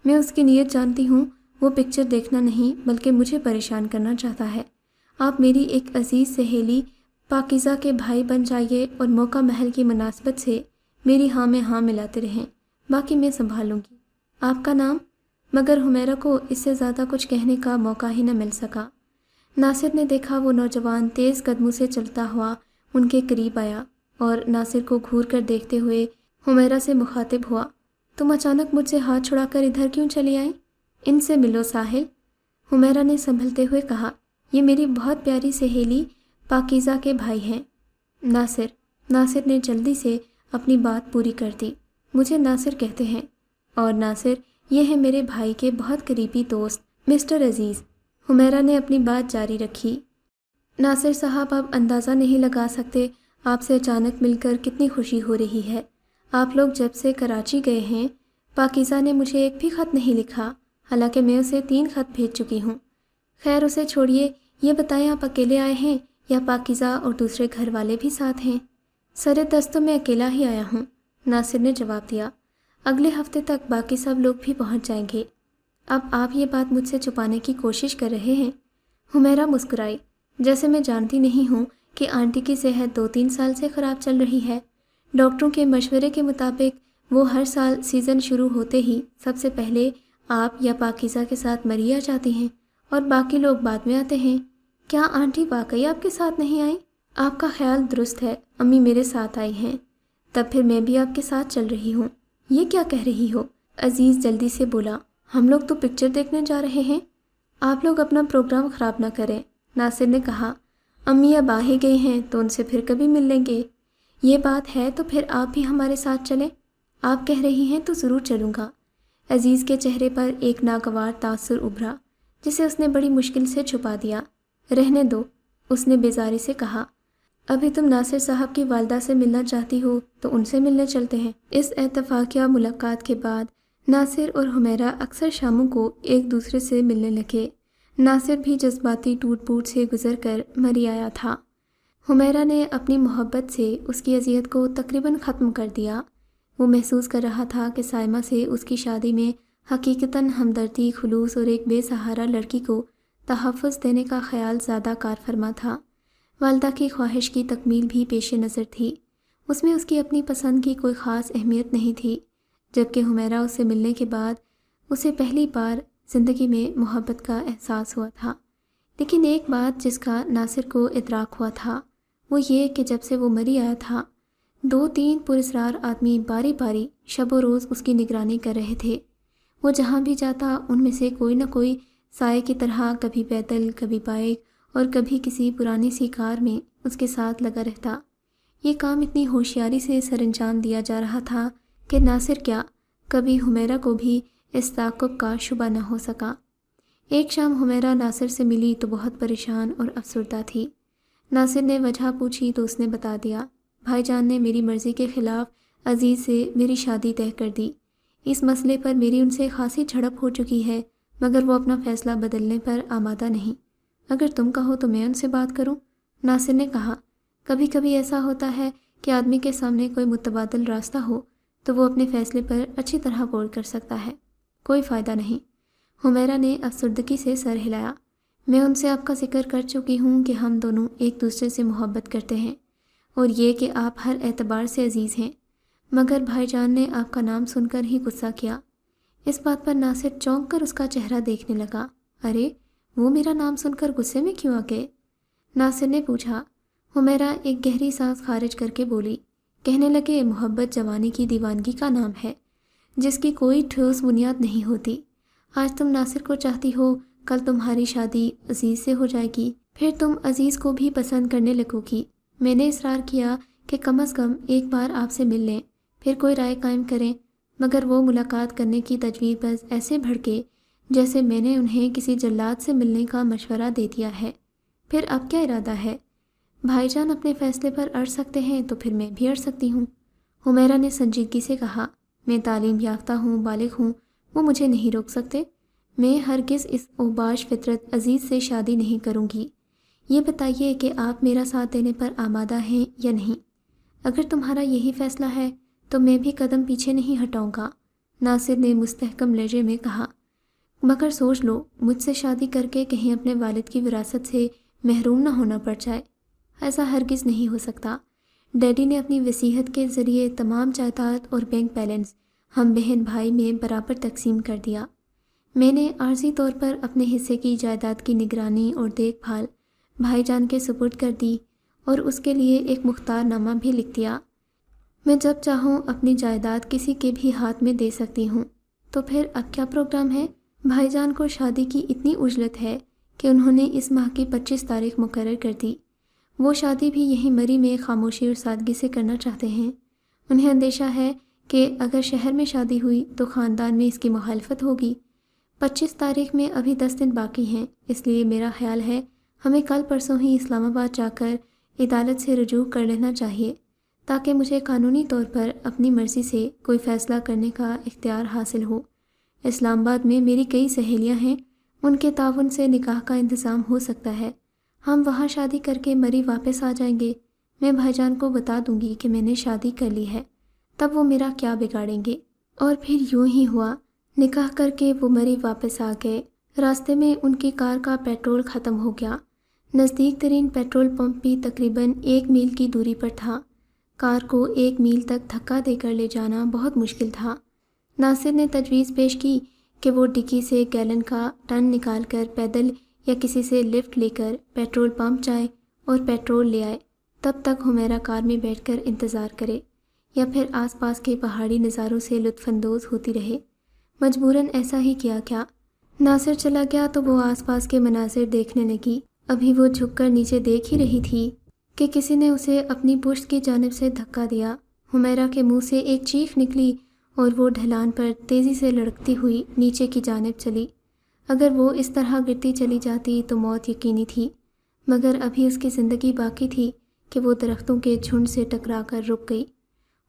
میں اس کی نیت جانتی ہوں، وہ پکچر دیکھنا نہیں بلکہ مجھے پریشان کرنا چاہتا ہے۔ آپ میری ایک عزیز سہیلی پاکیزہ کے بھائی بن جائیے اور موقع محل کی مناسبت سے میری ہاں میں ہاں ملاتے رہیں، باقی میں سنبھال لوں گی۔ آپ کا نام؟ مگر حمیرہ کو اس سے زیادہ کچھ کہنے کا موقع ہی نہ مل سکا۔ ناصر نے دیکھا وہ نوجوان تیز قدموں سے چلتا ہوا ان کے قریب آیا اور ناصر کو گھور کر دیکھتے ہوئے حمیرہ سے مخاطب ہوا۔ تم اچانک مجھ سے ہاتھ چھڑا کر ادھر کیوں چلی آئیں؟ ان سے ملو ساحل، حمیرہ نے سنبھلتے ہوئے کہا۔ یہ میری بہت پیاری سہیلی پاکیزہ کے بھائی ہیں۔ ناصر نے جلدی سے اپنی بات پوری کر دی۔ مجھے ناصر کہتے ہیں، اور ناصر یہ ہے میرے بھائی کے بہت قریبی دوست مسٹر عزیز۔ حمیرہ نے اپنی بات جاری رکھی۔ ناصر صاحب، آپ اندازہ نہیں لگا سکتے آپ سے اچانک مل کر کتنی خوشی ہو رہی ہے۔ آپ لوگ جب سے کراچی گئے ہیں پاکیزہ نے مجھے ایک بھی خط نہیں لکھا، حالانکہ میں اسے 3 خط بھیج چکی ہوں۔ خیر اسے چھوڑیے، یہ بتائیں آپ اکیلے آئے ہیں یا پاکیزہ اور دوسرے گھر والے بھی ساتھ ہیں؟ سر دست تو میں اکیلا ہی آیا ہوں، ناصر نے جواب دیا۔ اگلے ہفتے تک باقی سب لوگ بھی پہنچ جائیں گے۔ اب آپ یہ بات مجھ سے چھپانے کی کوشش کر رہے ہیں؟ حمیرہ مسکرائی۔ جیسے میں جانتی نہیں ہوں کہ آنٹی کی صحت 2-3 سال سے خراب چل رہی ہے۔ ڈاکٹروں کے مشورے کے مطابق وہ ہر سال سیزن شروع ہوتے ہی سب سے پہلے آپ یا پاکیزہ کے ساتھ مری آ جاتی ہیں اور باقی لوگ بعد میں آتے ہیں۔ کیا آنٹی واقعی آپ کے ساتھ نہیں آئیں؟ آپ کا خیال درست ہے، امی میرے ساتھ آئی ہیں۔ تب پھر میں بھی آپ کے ساتھ چل رہی ہوں۔ یہ کیا کہہ رہی ہو؟ عزیز جلدی سے بولا۔ ہم لوگ تو پکچر دیکھنے جا رہے ہیں۔ آپ لوگ اپنا پروگرام خراب نہ کریں، ناصر نے کہا۔ امی اب آ ہی گئی ہیں تو ان سے پھر کبھی مل لیں گے۔ یہ بات ہے تو پھر آپ بھی ہمارے ساتھ چلیں۔ آپ کہہ رہی ہیں تو ضرور چلوں گا۔ عزیز کے چہرے پر ایک ناگوار تاثر ابھرا جسے اس نے بڑی مشکل سے چھپا دیا۔ رہنے دو، اس نے بیزاری سے کہا۔ ابھی تم ناصر صاحب کی والدہ سے ملنا چاہتی ہو تو ان سے ملنے چلتے ہیں۔ اس اتفاقیہ ملاقات کے بعد ناصر اور حمیرہ اکثر شاموں کو ایک دوسرے سے ملنے لگے۔ ناصر بھی جذباتی ٹوٹ پھوٹ سے گزر کر مری آیا تھا۔ حمیرہ نے اپنی محبت سے اس کی اذیت کو تقریباً ختم کر دیا۔ وہ محسوس کر رہا تھا کہ سائمہ سے اس کی شادی میں حقیقتاً ہمدردی، خلوص اور ایک بے سہارا لڑکی کو تحفظ دینے کا خیال زیادہ کار فرما تھا۔ والدہ کی خواہش کی تکمیل بھی پیش نظر تھی۔ اس میں اس کی اپنی پسند کی کوئی خاص اہمیت نہیں تھی، جبکہ حمیرہ اس سے ملنے کے بعد اسے پہلی بار زندگی میں محبت کا احساس ہوا تھا۔ لیکن ایک بات جس کا ناصر کو ادراک ہوا تھا وہ یہ کہ جب سے وہ مری آیا تھا 2-3 پراسرار آدمی باری باری شب و روز اس کی نگرانی کر رہے تھے۔ وہ جہاں بھی جاتا ان میں سے کوئی نہ کوئی سائے کی طرح کبھی پیدل، کبھی بائک اور کبھی کسی پرانی سی کار میں اس کے ساتھ لگا رہتا۔ یہ کام اتنی ہوشیاری سے سر انجام دیا جا رہا تھا کہ ناصر کیا کبھی حمیرہ کو بھی اس تعاقب کا شبہ نہ ہو سکا۔ ایک شام حمیرہ ناصر سے ملی تو بہت پریشان اور افسردہ تھی۔ ناصر نے وجہ پوچھی تو اس نے بتا دیا، بھائی جان نے میری مرضی کے خلاف عزیز سے میری شادی طے کر دی۔ اس مسئلے پر میری ان سے خاصی جھڑپ ہو چکی ہے، مگر وہ اپنا فیصلہ بدلنے پر آمادہ نہیں۔ اگر تم کہو تو میں ان سے بات کروں، ناصر نے کہا۔ کبھی کبھی ایسا ہوتا ہے کہ آدمی کے سامنے کوئی متبادل راستہ ہو تو وہ اپنے فیصلے پر اچھی طرح غور کر سکتا ہے۔ کوئی فائدہ نہیں۔ حمیرہ نے افسردگی سے سر ہلایا۔ میں ان سے آپ کا ذکر کر چکی ہوں کہ ہم دونوں ایک دوسرے سے محبت کرتے ہیں اور یہ کہ آپ ہر اعتبار سے عزیز ہیں، مگر بھائی جان نے آپ کا نام سن کر ہی غصہ کیا۔ اس بات پر ناصر چونک کر اس کا چہرہ دیکھنے لگا۔ ارے وہ میرا نام سن کر غصے میں کیوں آ گئے؟ ناصر نے پوچھا۔ حمیرہ ایک گہری سانس خارج کر کے بولی، کہنے لگے محبت جوانی کی دیوانگی کا نام ہے جس کی کوئی ٹھوس بنیاد نہیں ہوتی۔ آج تم ناصر کو چاہتی ہو، کل تمہاری شادی عزیز سے ہو جائے گی، پھر تم عزیز کو بھی پسند کرنے لگو گی۔ میں نے اصرار کیا کہ کم از کم ایک بار آپ سے مل لیں، پھر کوئی رائے قائم کریں، مگر وہ ملاقات کرنے کی تجویز بس ایسے بھڑکے جیسے میں نے انہیں کسی جلاد سے ملنے کا مشورہ دے دیا ہے۔ پھر اب کیا ارادہ ہے؟ بھائی جان اپنے فیصلے پر اڑ سکتے ہیں تو پھر میں بھی اڑ سکتی ہوں۔ حمیرہ نے سنجیدگی سے کہا، میں تعلیم یافتہ ہوں، بالغ ہوں، وہ مجھے نہیں روک سکتے۔ میں ہرگز اس اوباش فطرت عزیز سے شادی نہیں کروں گی۔ یہ بتائیے کہ آپ میرا ساتھ دینے پر آمادہ ہیں یا نہیں؟ اگر تمہارا یہی فیصلہ ہے تو میں بھی قدم پیچھے نہیں ہٹاؤں گا، ناصر نے مستحکم لہجے میں کہا۔ مگر سوچ لو، مجھ سے شادی کر کے کہیں اپنے والد کی وراثت سے محروم نہ ہونا پڑ جائے۔ ایسا ہرگز نہیں ہو سکتا۔ ڈیڈی نے اپنی وصیت کے ذریعے تمام جائیداد اور بینک بیلنس ہم بہن بھائی میں برابر تقسیم کر دیا۔ میں نے عارضی طور پر اپنے حصے کی جائیداد کی نگرانی اور دیکھ بھال بھائی جان کے سپرد کر دی اور اس کے لیے ایک مختار نامہ بھی لکھ دیا۔ میں جب چاہوں اپنی جائیداد کسی کے بھی ہاتھ میں دے سکتی ہوں۔ تو پھر اب کیا پروگرام ہے؟ بھائی جان کو شادی کی اتنی عجلت ہے کہ انہوں نے اس ماہ کی 25 تاریخ مقرر کر دی۔ وہ شادی بھی یہیں مری میں خاموشی اور سادگی سے کرنا چاہتے ہیں۔ انہیں اندیشہ ہے کہ اگر شہر میں شادی ہوئی تو خاندان میں اس کی مخالفت ہوگی۔ 25 تاریخ میں ابھی 10 دن باقی ہیں، اس لیے میرا خیال ہے ہمیں کل پرسوں ہی اسلام آباد جا کر عدالت سے رجوع کر لینا چاہیے، تاکہ مجھے قانونی طور پر اپنی مرضی سے کوئی فیصلہ کرنے کا اختیار حاصل ہو۔ اسلام آباد میں میری کئی سہیلیاں ہیں، ان کے تعاون سے نکاح کا انتظام ہو سکتا ہے۔ ہم وہاں شادی کر کے مری واپس آ جائیں گے۔ میں بھائی جان کو بتا دوں گی کہ میں نے شادی کر لی ہے، تب وہ میرا کیا بگاڑیں گے۔ اور پھر یوں ہی ہوا، نکاح کر کے وہ مری واپس آ گئے۔ راستے میں ان کی کار کا پیٹرول ختم ہو گیا۔ نزدیک ترین پیٹرول پمپ بھی تقریباً 1 میل کی دوری پر تھا۔ کار کو 1 میل تک دھکا دے کر لے جانا بہت مشکل تھا۔ ناصر نے تجویز پیش کی کہ وہ ڈکی سے گیلن کا ٹن نکال کر پیدل یا کسی سے لفٹ لے کر پیٹرول پمپ جائے اور پیٹرول لے آئے۔ تب تک حمیرہ کار میں بیٹھ کر انتظار کرے یا پھر آس پاس کے پہاڑی نظاروں سے لطف اندوز ہوتی رہے۔ مجبوراً ایسا ہی کیا کیا۔ ناصر چلا گیا تو وہ آس پاس کے مناظر دیکھنے لگی۔ ابھی وہ جھک کر نیچے دیکھ ہی رہی تھی کہ کسی نے اسے اپنی پشت کی جانب سے دھکا دیا۔ حمیرہ کے منہ سے ایک چیخ نکلی اور وہ ڈھلان پر تیزی سے لڑکتی ہوئی نیچے کی جانب چلی۔ اگر وہ اس طرح گرتی چلی جاتی تو موت یقینی تھی، مگر ابھی اس کی زندگی باقی تھی کہ وہ درختوں کے جھنڈ سے ٹکرا کر رک گئی۔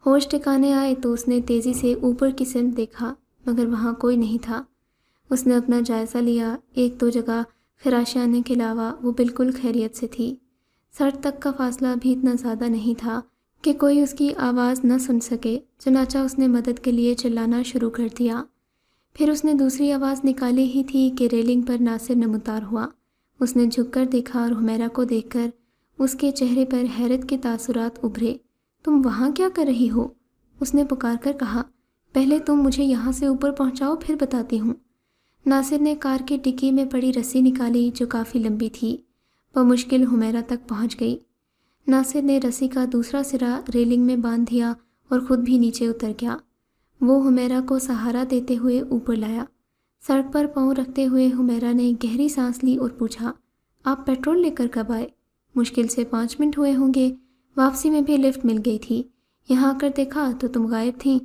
ہوش ٹھکانے آئے تو اس نے تیزی سے اوپر کی سمت دیکھا، مگر وہاں کوئی نہیں تھا۔ اس نے اپنا جائزہ لیا، 1-2 جگہ خراشیں آنے کے علاوہ وہ بالکل خیریت سے تھی۔ سر تک کا فاصلہ بھی اتنا زیادہ نہیں تھا کہ کوئی اس کی آواز نہ سن سکے، چنانچہ اس نے مدد کے لیے چلانا شروع کر دیا۔ پھر اس نے دوسری آواز نکالی ہی تھی کہ ریلنگ پر ناصر نمودار ہوا۔ اس نے جھک کر دیکھا اور حمیرہ کو دیکھ کر اس کے چہرے پر حیرت کے تاثرات ابھرے۔ تم وہاں کیا کر رہی ہو؟ اس نے پکار کر کہا۔ پہلے تم مجھے یہاں سے اوپر پہنچاؤ، پھر بتاتی ہوں۔ ناصر نے کار کی ڈگی میں پڑی رسی نکالی جو کافی لمبی تھی۔ بمشکل حمیرہ تک پہنچ گئی۔ ناصر نے رسی کا دوسرا سرا ریلنگ میں باندھ دیا اور خود بھی نیچے اتر گیا۔ وہ حمیرہ کو سہارا دیتے ہوئے اوپر لایا۔ سڑک پر پاؤں رکھتے ہوئے حمیرہ نے گہری سانس لی اور پوچھا، آپ پیٹرول لے کر کب آئے؟ مشکل سے 5 منٹ ہوئے ہوں گے۔ واپسی میں بھی لفٹ مل گئی تھی۔ یہاں آ کر دیکھا تو تم غائب تھیں۔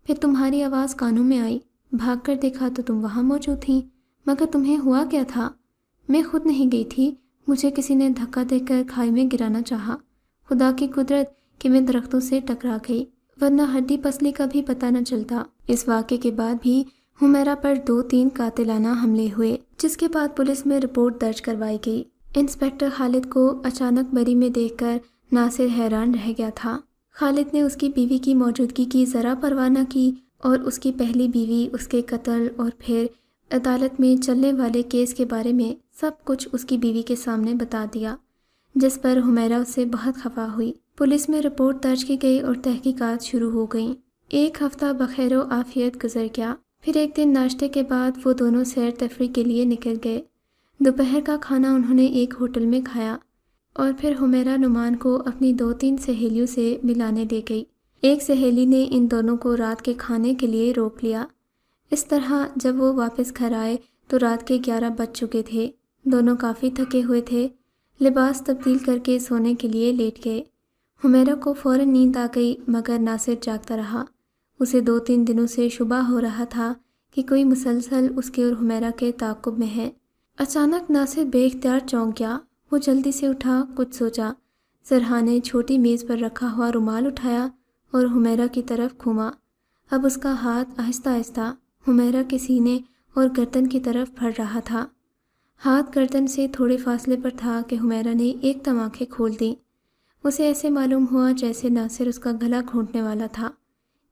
پھر تمہاری آواز کانوں میں آئی۔ بھاگ کر دیکھا تو تم وہاں موجود تھیں، مگر تمہیں ہوا کیا تھا؟ میں خود نہیں گئی تھی، مجھے کسی نے دھکا دے کر کھائی میں گرانا چاہا۔ خدا کی قدرت کہ میں درختوں سے ٹکرا گئی، ورنہ ہڈی پسلی کا بھی پتہ نہ چلتا۔ اس واقعے کے بعد بھی حمیرہ پر 2-3 قاتلانہ حملے ہوئے، جس کے بعد پولیس میں رپورٹ درج کروائی گئی۔ انسپکٹر خالد کو اچانک بری میں دیکھ کر ناصر حیران رہ گیا تھا۔ خالد نے اس کی بیوی کی موجودگی کی ذرا پرواہ نہ کی اور اس کی پہلی بیوی، اس کے قتل اور پھر عدالت میں چلنے والے کیس کے بارے میں سب کچھ اس کی بیوی کے سامنے بتا دیا، جس پر حمیرہ اس سے بہت خفا ہوئی۔ پولیس میں رپورٹ درج کی گئی اور تحقیقات شروع ہو گئیں۔ 1 ہفتہ بخیر و عافیت گزر گیا۔ پھر ایک دن ناشتے کے بعد وہ دونوں سیر تفریح کے لیے نکل گئے۔ دوپہر کا کھانا انہوں نے ایک ہوٹل میں کھایا اور پھر حمیرہ نعمان کو اپنی 2-3 سہیلیوں سے ملانے لے گئی۔ ایک سہیلی نے ان دونوں کو رات کے کھانے کے لیے روک لیا۔ اس طرح جب وہ واپس گھر آئے تو رات کے 11 بج چکے تھے۔ دونوں کافی تھکے ہوئے تھے، لباس تبدیل کر کے سونے کے لیے لیٹ گئے۔ حمیرہ کو فوراً نیند آ گئی، مگر ناصر جاگتا رہا۔ اسے 2-3 دنوں سے شبہ ہو رہا تھا کہ کوئی مسلسل اس کے اور حمیرہ کے تعاقب میں ہے۔ اچانک ناصر بے اختیار چونک گیا۔ وہ جلدی سے اٹھا، کچھ سوچا۔ سرحا نے چھوٹی میز پر رکھا ہوا رومال اٹھایا اور حمیرہ کی طرف گھوما۔ اب اس کا ہاتھ آہستہ آہستہ حمیرہ کے سینے اور گردن کی طرف بڑھ رہا تھا۔ ہاتھ گردن سے تھوڑے فاصلے پر تھا کہ حمیرہ نے ایک دم آنکھیں کھول دیں۔ اسے ایسے معلوم ہوا جیسے ناصر اس کا گلا گھونٹنے والا تھا۔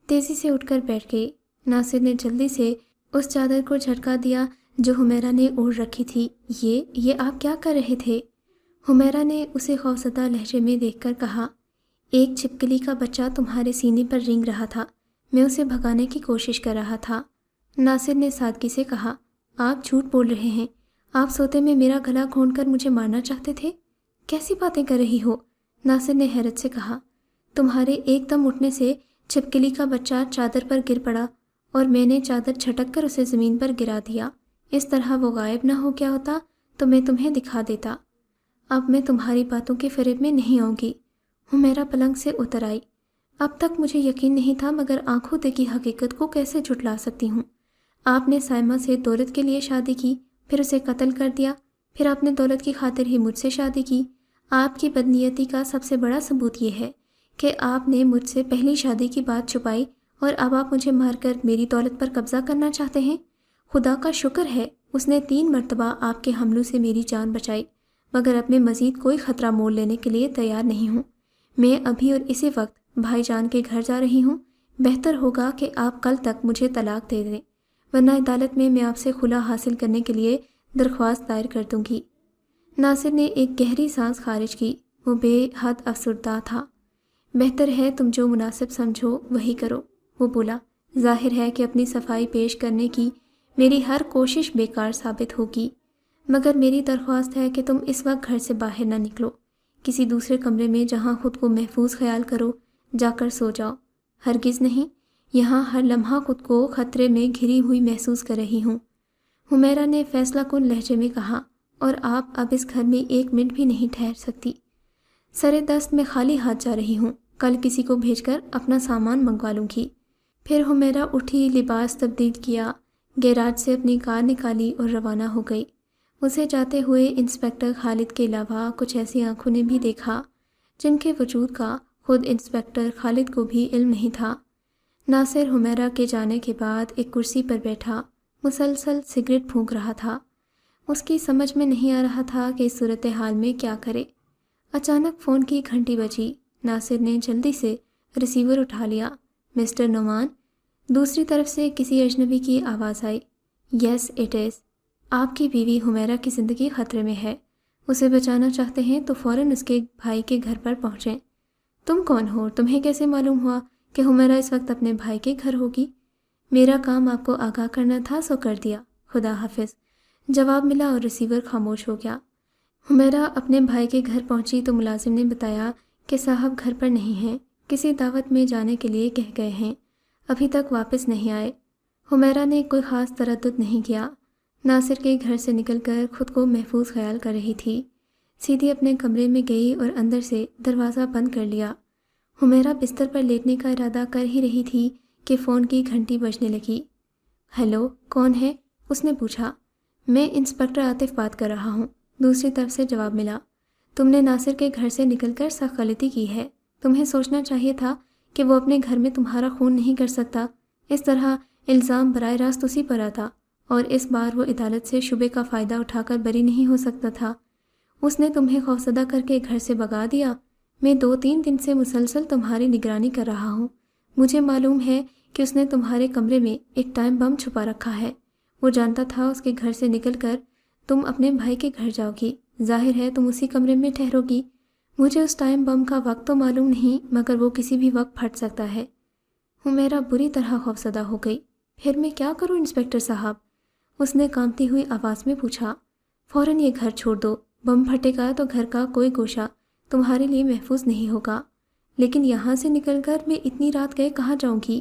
تیزی سے اٹھ کر بیٹھ گئی۔ ناصر نے جلدی سے اس چادر کو جھٹکا دیا جو حمیرہ نے اوڑھ رکھی تھی۔ یہ آپ کیا کر رہے تھے؟ حمیرہ نے اسے خوفزدہ لہجے میں دیکھ کر کہا، ایک چھپکلی کا بچہ تمہارے سینے پر رینگ رہا تھا، میں اسے بھگانے کی کوشش کر رہا تھا۔ ناصر نے سادگی سے کہا، آپ جھوٹ بول رہے ہیں، آپ سوتے میں میرا گلا گھونٹ کر مجھے مارنا چاہتے تھے؟ کیسی باتیں کر رہی ہو؟ ناصر نے حیرت سے کہا، تمہارے ایک دم اٹھنے سے چھپکلی کا بچہ چادر پر گر پڑا اور میں نے چادر جھٹک کر اسے زمین پر گرا دیا۔ اس طرح وہ غائب نہ ہو گیا ہوتا تو میں تمہیں دکھا دیتا۔ اب میں تمہاری باتوں کے فریب میں نہیں آؤں گی۔ حمیرہ پلنگ سے اتر آئی۔ اب تک مجھے یقین نہیں تھا، مگر آنکھوں دیکھی حقیقت کو کیسے جھٹلا سکتی ہوں؟ آپ نے سائمہ سے دولت کے لیے شادی کی، پھر اسے قتل کر دیا، پھر آپ نے دولت کی خاطر ہی مجھ سے شادی کی۔ آپ کی بدنیتی کا سب سے بڑا ثبوت یہ ہے کہ آپ نے مجھ سے پہلی شادی کی بات چھپائی اور اب آپ مجھے مار کر میری دولت پر قبضہ کرنا چاہتے ہیں۔ خدا کا شکر ہے اس نے 3 مرتبہ آپ کے حملوں سے میری جان بچائی، مگر اب میں مزید کوئی خطرہ مول لینے کے لیے تیار نہیں ہوں۔ میں ابھی اور اسی وقت بھائی جان کے گھر جا رہی ہوں۔ بہتر ہوگا کہ آپ کل تک مجھے طلاق دے دیں، ورنہ عدالت میں آپ سے خلا حاصل کرنے کے لیے درخواست دائر کر دوں گی۔ ناصر نے ایک گہری سانس خارج کی۔ وہ بے حد افسردہ تھا۔ بہتر ہے تم جو مناسب سمجھو وہی کرو، وہ بولا۔ ظاہر ہے کہ اپنی صفائی پیش کرنے کی میری ہر کوشش بیکار ثابت ہوگی، مگر میری درخواست ہے کہ تم اس وقت گھر سے باہر نہ نکلو۔ کسی دوسرے کمرے میں جہاں خود کو محفوظ خیال کرو جا کر سو جاؤ۔ ہرگز نہیں، یہاں ہر لمحہ خود کو خطرے میں گھری ہوئی محسوس کر رہی ہوں۔ حمیرہ نے فیصلہ کن لہجے میں کہا، اور آپ اب اس گھر میں 1 منٹ بھی نہیں ٹھہر سکتی۔ سرے دست میں خالی ہاتھ جا رہی ہوں، کل کسی کو بھیج کر اپنا سامان منگوا لوں گی۔ پھر حمیرہ اٹھی، لباس تبدیل کیا، گیراج سے اپنی کار نکالی اور روانہ ہو گئی۔ اسے جاتے ہوئے انسپکٹر خالد کے علاوہ کچھ ایسی آنکھوں نے بھی دیکھا جن کے وجود کا خود انسپکٹر خالد کو بھی علم نہیں تھا۔ ناصر حمیرہ کے جانے کے بعد ایک کرسی پر بیٹھا مسلسل سگریٹ پھونک رہا تھا۔ اس کی سمجھ میں نہیں آ رہا تھا کہ اس صورتحال میں کیا کرے۔ اچانک فون کی گھنٹی بجی۔ ناصر نے جلدی سے ریسیور اٹھا لیا۔ مسٹر نعمان، دوسری طرف سے کسی اجنبی کی آواز آئی۔ یس اٹ از، آپ کی بیوی حمیرہ کی زندگی خطرے میں ہے، اسے بچانا چاہتے ہیں تو فوراً اس کے بھائی کے گھر پر پہنچیں۔ تم کون ہو؟ تمہیں کیسے معلوم ہوا کہ حمیرہ اس وقت اپنے بھائی کے گھر ہوگی؟ میرا کام آپ کو آگاہ کرنا تھا، سو کر دیا، خدا حافظ، جواب ملا اور ریسیور خاموش ہو گیا۔ حمیرہ اپنے بھائی کے گھر پہنچی تو ملازم نے بتایا کہ صاحب گھر پر نہیں ہیں، کسی دعوت میں جانے کے لیے کہہ گئے ہیں، ابھی تک واپس نہیں آئے۔ حمیرہ نے کوئی خاص تردد نہیں کیا، ناصر کے گھر سے نکل کر خود کو محفوظ خیال کر رہی تھی۔ سیدھی اپنے کمرے میں گئی اور اندر سے دروازہ بند کر لیا۔ حمیرہ بستر پر لیٹنے کا ارادہ کر ہی رہی تھی کہ فون کی گھنٹی بجنے لگی۔ ہیلو، کون ہے؟ اس نے پوچھا۔ میں انسپکٹر عاطف بات کر رہا ہوں، دوسری طرف سے جواب ملا۔ تم نے ناصر کے گھر سے نکل کر سخت غلطی کی ہے، تمہیں سوچنا چاہیے تھا کہ وہ اپنے گھر میں تمہارا خون نہیں کر سکتا، اس طرح الزام براہ راست اسی پر آتا اور اس بار وہ عدالت سے شبے کا فائدہ اٹھا کر بری نہیں ہو سکتا تھا۔ اس نے تمہیں خوفزدہ کر کے گھر سے بھگا دیا۔ میں 2-3 دن سے مسلسل تمہاری نگرانی کر رہا ہوں، مجھے معلوم ہے کہ اس نے تمہارے کمرے میں ایک ٹائم بم چھپا رکھا ہے۔ وہ جانتا تھا اس کے گھر سے نکل کر تم اپنے بھائی کے گھر جاؤ گی، ظاہر ہے تم اسی کمرے میں ٹھہرو گی۔ مجھے اس ٹائم بم کا وقت تو معلوم نہیں، مگر وہ کسی بھی وقت پھٹ سکتا ہے۔ حمیرہ بری طرح خوفزدہ ہو گئی۔ پھر میں کیا کروں انسپکٹر صاحب؟ اس نے کانپتی ہوئی آواز میں پوچھا۔ فوراً یہ گھر چھوڑ دو، بم پھٹے گا تو گھر کا کوئی گوشہ تمہارے لیے محفوظ نہیں ہوگا۔ لیکن یہاں سے نکل کر میں اتنی رات گئے کہاں جاؤں گی؟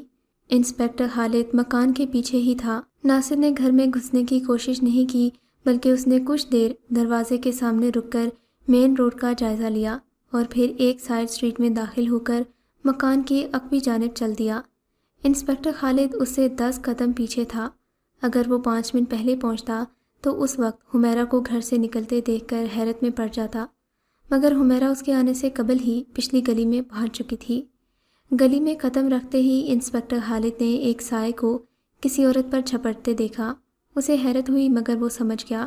انسپکٹر خالد مکان کے پیچھے ہی تھا۔ ناصر نے گھر میں گھسنے کی کوشش نہیں کی، بلکہ اس نے کچھ دیر دروازے کے سامنے رک کر مین روڈ کا جائزہ لیا اور پھر ایک سائیڈ اسٹریٹ میں داخل ہو کر مکان کی عقبی جانب چل دیا۔ انسپکٹر خالد اس سے 10 قدم پیچھے تھا۔ اگر وہ 5 منٹ پہلے پہنچتا تو اس وقت حمیرہ کو گھر سے نکلتے دیکھ کر حیرت میں پڑ جاتا، مگر حمیرہ اس کے آنے سے قبل ہی پچھلی گلی میں پہنچ چکی تھی۔ گلی میں قدم رکھتے ہی انسپکٹر خالد نے ایک سائے کو کسی عورت پر جھپٹتے دیکھا۔ اسے حیرت ہوئی، مگر وہ سمجھ گیا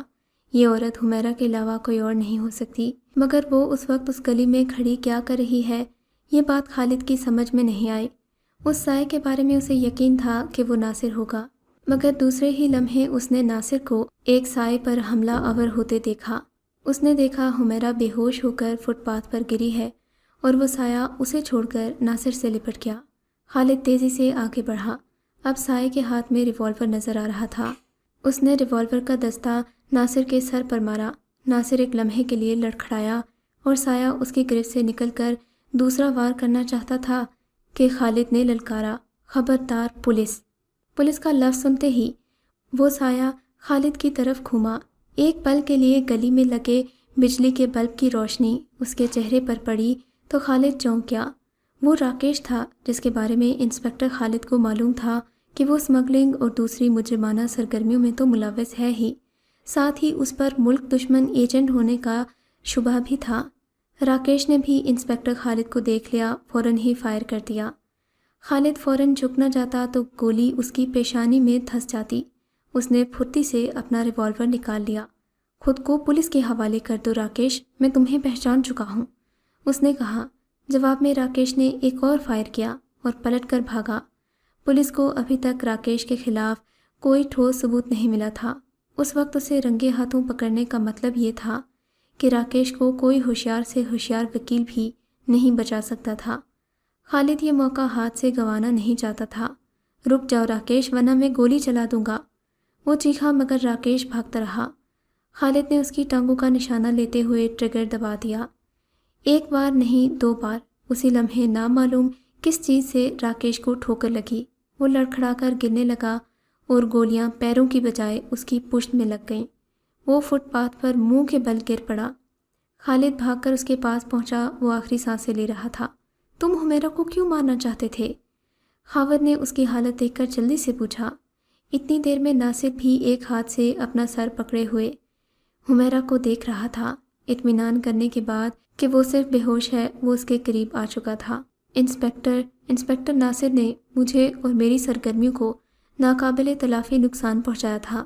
یہ عورت حمیرہ کے علاوہ کوئی اور نہیں ہو سکتی۔ مگر وہ اس وقت اس گلی میں کھڑی کیا کر رہی ہے، یہ بات خالد کی سمجھ میں نہیں آئی۔ اس سائے کے بارے میں اسے یقین تھا کہ وہ ناصر ہوگا، مگر دوسرے ہی لمحے اس نے ناصر کو ایک سائے پر حملہ آور ہوتے دیکھا۔ اس نے دیکھا حمیرہ بے ہوش ہو کر فٹ پاتھ پر گری ہے اور وہ سایہ اسے چھوڑ کر ناصر سے لپٹ گیا۔ خالد تیزی سے آگے بڑھا۔ اب سائے کے ہاتھ میں ریوالور نظر آ رہا تھا۔ اس نے ریوالور کا دستہ ناصر کے سر پر مارا۔ ناصر ایک لمحے کے لیے لڑکھڑایا اور سایہ اس کی گرفت سے نکل کر دوسرا وار کرنا چاہتا تھا کہ خالد نے للکارا، خبردار پولیس! پولیس کا لفظ سنتے ہی وہ سایہ خالد کی طرف گھوما۔ ایک پل کے لیے گلی میں لگے بجلی کے بلب کی روشنی اس کے چہرے پر پڑی تو خالد چونک گیا۔ وہ راکیش تھا جس کے بارے میں انسپکٹر خالد کو معلوم تھا کہ وہ اسمگلنگ اور دوسری مجرمانہ سرگرمیوں میں تو ملوث ہے ہی، ساتھ ہی اس پر ملک دشمن ایجنٹ ہونے کا شبہ بھی تھا۔ راکیش نے بھی انسپکٹر خالد کو دیکھ لیا، فوراً ہی فائر کر دیا۔ خالد فوراً جھک نہ جاتا تو گولی اس کی پیشانی میں دھس جاتی۔ اس نے پھرتی سے اپنا ریوالور نکال لیا۔ خود کو پولیس کے حوالے کر دو راکیش، میں تمہیں پہچان چکا ہوں، اس نے کہا۔ جواب میں راکیش نے ایک اور فائر کیا اور پلٹ کر بھاگا۔ پولیس کو ابھی تک راکیش کے خلاف کوئی ٹھوس ثبوت نہیں ملا تھا۔ اس وقت اسے رنگے ہاتھوں پکڑنے کا مطلب یہ تھا کہ راکیش کو کوئی ہوشیار سے ہوشیار وکیل بھی نہیں بچا سکتا تھا۔ خالد یہ موقع ہاتھ سے گنوانا نہیں چاہتا تھا۔ رک جاؤ راکیش، ورنہ میں گولی چلا دوں گا، وہ چیخا، مگر راکیش بھاگتا رہا۔ خالد نے اس کی ٹانگوں کا نشانہ لیتے ہوئے ٹریگر دبا دیا۔ ایک بار نہیں 2 بار اسی لمحے نامعلوم کس چیز سے راکیش کو ٹھوکر لگی۔ وہ لڑکھڑا کر گرنے لگا اور گولیاں پیروں کی بجائے اس کی پشت میں لگ گئیں۔ وہ فٹ پاتھ پر منہ کے بل گر پڑا۔ خالد بھاگ کر اس کے پاس پہنچا، وہ آخری سانسیں لے رہا تھا۔ تم حمیرہ کو کیوں مارنا چاہتے تھے؟ خاوند نے اس کی حالت دیکھ کر جلدی سے پوچھا۔ اتنی دیر میں ناصر بھی ایک ہاتھ سے اپنا سر پکڑے ہوئے حمیرہ کو دیکھ رہا تھا۔ اطمینان کرنے کے بعد کہ وہ صرف بے ہوش ہے، وہ اس کے قریب آ چکا تھا۔ انسپکٹر ناصر نے مجھے اور میری سرگرمیوں کو ناقابل تلافی نقصان پہنچایا تھا۔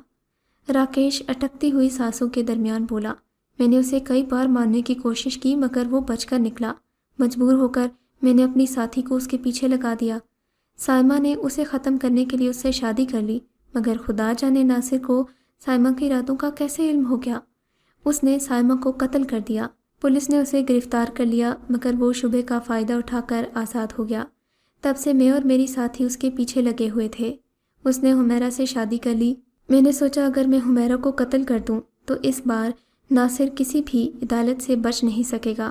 راکیش اٹکتی ہوئی سانسوں کے درمیان بولا۔ میں نے اسے کئی بار مارنے کی کوشش کی مگر وہ بچ کر نکلا۔ مجبور ہو کر میں نے اپنی ساتھی کو اس کے پیچھے لگا دیا۔ سائمہ نے اسے ختم کرنے کے لیے اس سے شادی کر لی، مگر خدا جانے ناصر کو سائمہ کے ارادوں کا کیسے علم ہو گیا۔ اس نے سائمہ کو قتل کر دیا۔ پولیس نے اسے گرفتار کر لیا مگر وہ شبہ کا فائدہ اٹھا کر آزاد ہو گیا۔ تب سے میں اور میری ساتھی اس کے پیچھے لگے ہوئے تھے۔ اس نے حمیرہ سے شادی کر لی۔ میں نے سوچا اگر میں حمیرہ کو قتل کر دوں تو اس بار ناصر کسی بھی عدالت سے بچ نہیں سکے گا۔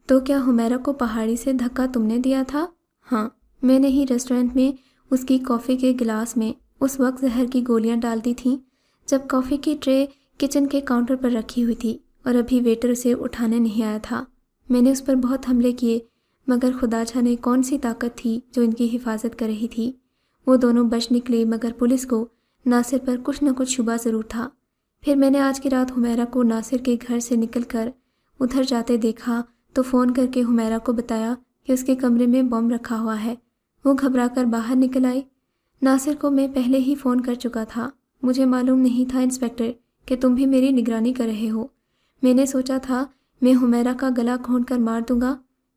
تو کیا حمیرہ کو پہاڑی سے دھکا تم نے دیا تھا؟ ہاں، میں نے ہی ریسٹورنٹ میں اس کی کافی کے گلاس میں اس وقت زہر کی گولیاں ڈال دی تھیں جب کافی کی ٹرے کچن کے کاؤنٹر پر رکھی ہوئی تھی اور ابھی ویٹر اسے اٹھانے نہیں آیا تھا۔ میں نے اس پر بہت حملے کیے مگر خدا جانے کون سی طاقت تھی جو ان کی حفاظت کر رہی تھی۔ وہ دونوں بچ نکلے مگر پولیس کو ناصر پر کچھ نہ کچھ شبہ ضرور تھا۔ پھر میں نے آج کی رات حمیرہ کو ناصر کے گھر سے نکل کر ادھر جاتے دیکھا تو فون کر کے حمیرہ کو بتایا کہ اس کے کمرے میں بم رکھا ہوا ہے۔ وہ گھبرا کر باہر نکل آئی۔ ناصر کو میں پہلے ہی فون کر چکا تھا۔ مجھے معلوم نہیں تھا انسپکٹر کہ تم بھی میری نگرانی کر رہے ہو۔ میں نے سوچا تھا میں حمیرہ کا گلا گھونٹ کر مار دوں گا،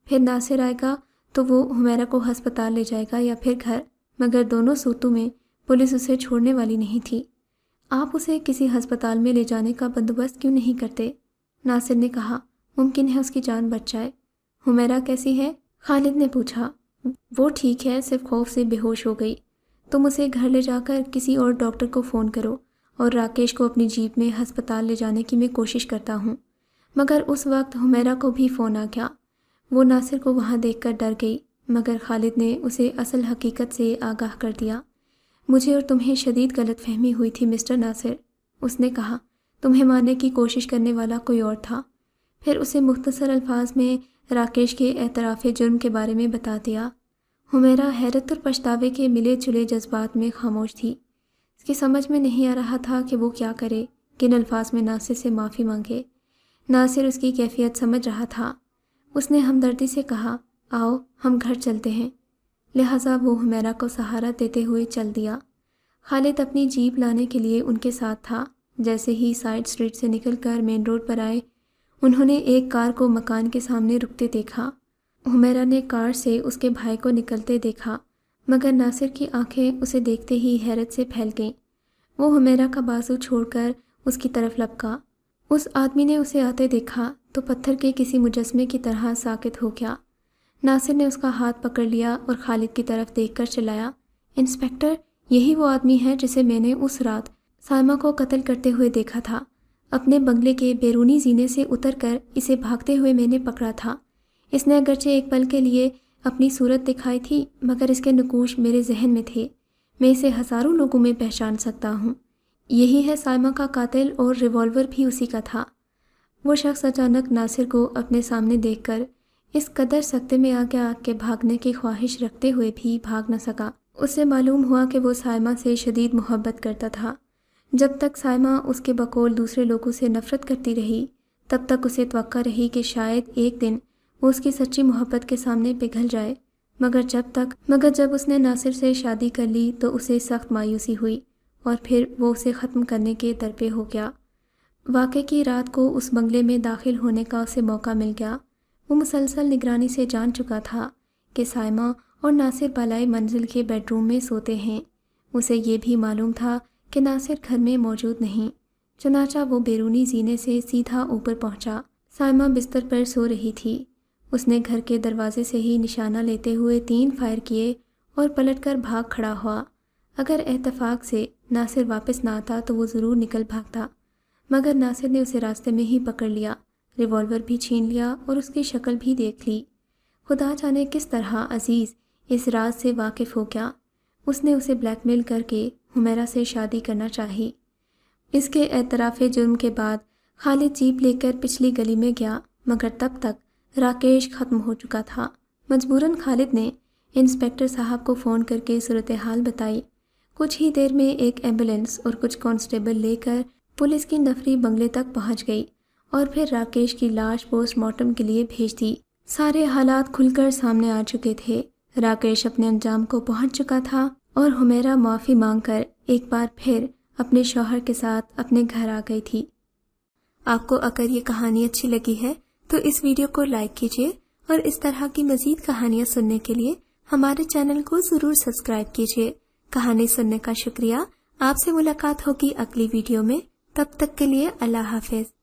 پھر ناصر آئے گا تو وہ حمیرہ کو ہسپتال لے جائے گا یا پھر گھر، مگر دونوں صورتوں میں پولیس اسے چھوڑنے والی نہیں تھی۔ آپ اسے کسی ہسپتال میں لے جانے کا بندوبست کیوں نہیں کرتے؟ ناصر نے کہا، ممکن ہے اس کی جان بچ جائے۔ حمیرہ کیسی ہے؟ خالد نے پوچھا۔ وہ ٹھیک ہے، صرف خوف سے بے ہوش ہو گئی۔ تم اسے گھر لے جا کر کسی اور ڈاکٹر کو فون کرو اور راکیش کو اپنی جیپ میں ہسپتال لے جانے کی میں کوشش کرتا ہوں۔ مگر اس وقت حمیرہ کو بھی فون آ گیا۔ وہ ناصر کو وہاں دیکھ کر ڈر گئی مگر خالد نے اسے اصل حقیقت سے آگاہ کر دیا۔ مجھے اور تمہیں شدید غلط فہمی ہوئی تھی مسٹر ناصر، اس نے کہا۔ تمہیں مارنے کی کوشش کرنے والا کوئی اور تھا۔ پھر اسے مختصر الفاظ میں راکیش کے اعتراف جرم کے بارے میں بتا دیا۔ حمیرہ حیرت اور پچھتاوے کے ملے جلے جذبات میں خاموش تھی۔ اس کی سمجھ میں نہیں آ رہا تھا کہ وہ کیا کرے، کن الفاظ میں ناصر سے معافی مانگے۔ ناصر اس کی کیفیت سمجھ رہا تھا۔ اس نے ہمدردی سے کہا، آؤ ہم گھر چلتے ہیں۔ لہٰذا وہ حمیرہ کو سہارا دیتے ہوئے چل دیا۔ خالد اپنی جیپ لانے کے لیے ان کے ساتھ تھا۔ جیسے ہی سائیڈ اسٹریٹ سے نکل کر مین روڈ پر آئے، انہوں نے ایک کار کو مکان کے سامنے رکتے دیکھا۔ حمیرہ نے کار سے اس کے بھائی کو نکلتے دیکھا مگر ناصر کی آنکھیں اسے دیکھتے ہی حیرت سے پھیل گئیں۔ وہ حمیرہ کا بازو چھوڑ کر اس کی طرف لپکا۔ اس آدمی نے اسے آتے دیکھا تو پتھر کے کسی مجسمے کی طرح ساکت ہو گیا۔ ناصر نے اس کا ہاتھ پکڑ لیا اور خالد کی طرف دیکھ کر چلایا، انسپکٹر، یہی وہ آدمی ہے جسے میں نے اس رات سائمہ کو قتل کرتے ہوئے دیکھا تھا۔ اپنے بنگلے کے بیرونی زینے سے اتر کر اسے بھاگتے ہوئے میں نے پکڑا تھا۔ اس نے اگرچہ ایک پل کے لیے اپنی صورت دکھائی تھی مگر اس کے نقوش میرے ذہن میں تھے۔ میں اسے ہزاروں لوگوں میں پہچان سکتا ہوں۔ یہی ہے سائمہ کا قاتل اور ریوالور بھی اسی کا تھا۔ وہ شخص اچانک ناصر کو اپنے سامنے دیکھ کر اس قدر سکتے میں آ گیا کہ بھاگنے کی خواہش رکھتے ہوئے بھی بھاگ نہ سکا۔ اس سے معلوم ہوا کہ وہ سائمہ سے شدید محبت کرتا تھا۔ جب تک سائمہ اس کے بقول دوسرے لوگوں سے نفرت کرتی رہی تب تک اسے توقع رہی کہ شاید ایک دن وہ اس کی سچی محبت کے سامنے پگھل جائے، مگر جب اس نے ناصر سے شادی کر لی تو اسے سخت مایوسی ہوئی اور پھر وہ اسے ختم کرنے کے درپے ہو گیا۔ واقعے کی رات کو اس بنگلے میں داخل ہونے کا اسے موقع مل گیا۔ وہ مسلسل نگرانی سے جان چکا تھا کہ سائمہ اور ناصر بالائی منزل کے بیڈ روم میں سوتے ہیں۔ اسے یہ بھی معلوم تھا کہ ناصر گھر میں موجود نہیں، چنانچہ وہ بیرونی زینے سے سیدھا اوپر پہنچا۔ سائمہ بستر پر سو رہی تھی۔ اس نے گھر کے دروازے سے ہی نشانہ لیتے ہوئے 3 فائر کیے اور پلٹ کر بھاگ کھڑا ہوا۔ اگر اتفاق سے ناصر واپس نہ آتا تو وہ ضرور نکل بھاگتا، مگر ناصر نے اسے راستے میں ہی پکڑ لیا، ریوالور بھی چھین لیا اور اس کی شکل بھی دیکھ لی۔ خدا جانے کس طرح عزیز اس راز سے واقف ہو گیا۔ اس نے اسے بلیک میل کر کے حمیرہ سے شادی کرنا چاہی۔ اس کے اعتراف جرم کے بعد خالد جیپ لے کر پچھلی گلی میں گیا مگر تب تک راکیش ختم ہو چکا تھا۔ مجبوراً خالد نے انسپکٹر صاحب کو فون کر کے صورتحال بتائی۔ کچھ ہی دیر میں ایک ایمبولینس اور کچھ کانسٹیبل لے کر پولیس کی نفری بنگلے تک پہنچ گئی اور پھر راکیش کی لاش پوسٹ مارٹم کے لیے بھیج دی۔ سارے حالات کھل کر سامنے آ چکے تھے۔ راکیش اپنے انجام کو پہنچ چکا تھا اور حمیرہ معافی مانگ کر ایک بار پھر اپنے شوہر کے ساتھ اپنے گھر آ گئی تھی۔ آپ کو اگر یہ کہانی اچھی لگی ہے تو اس ویڈیو کو لائک کیجیے اور اس طرح کی مزید کہانیاں سننے کے لیے ہمارے چینل کو ضرور سبسکرائب کیجیے۔ کہانی سننے کا شکریہ۔ آپ سے ملاقات ہوگی اگلی ویڈیو میں، تب تک کے لیے اللہ حافظ۔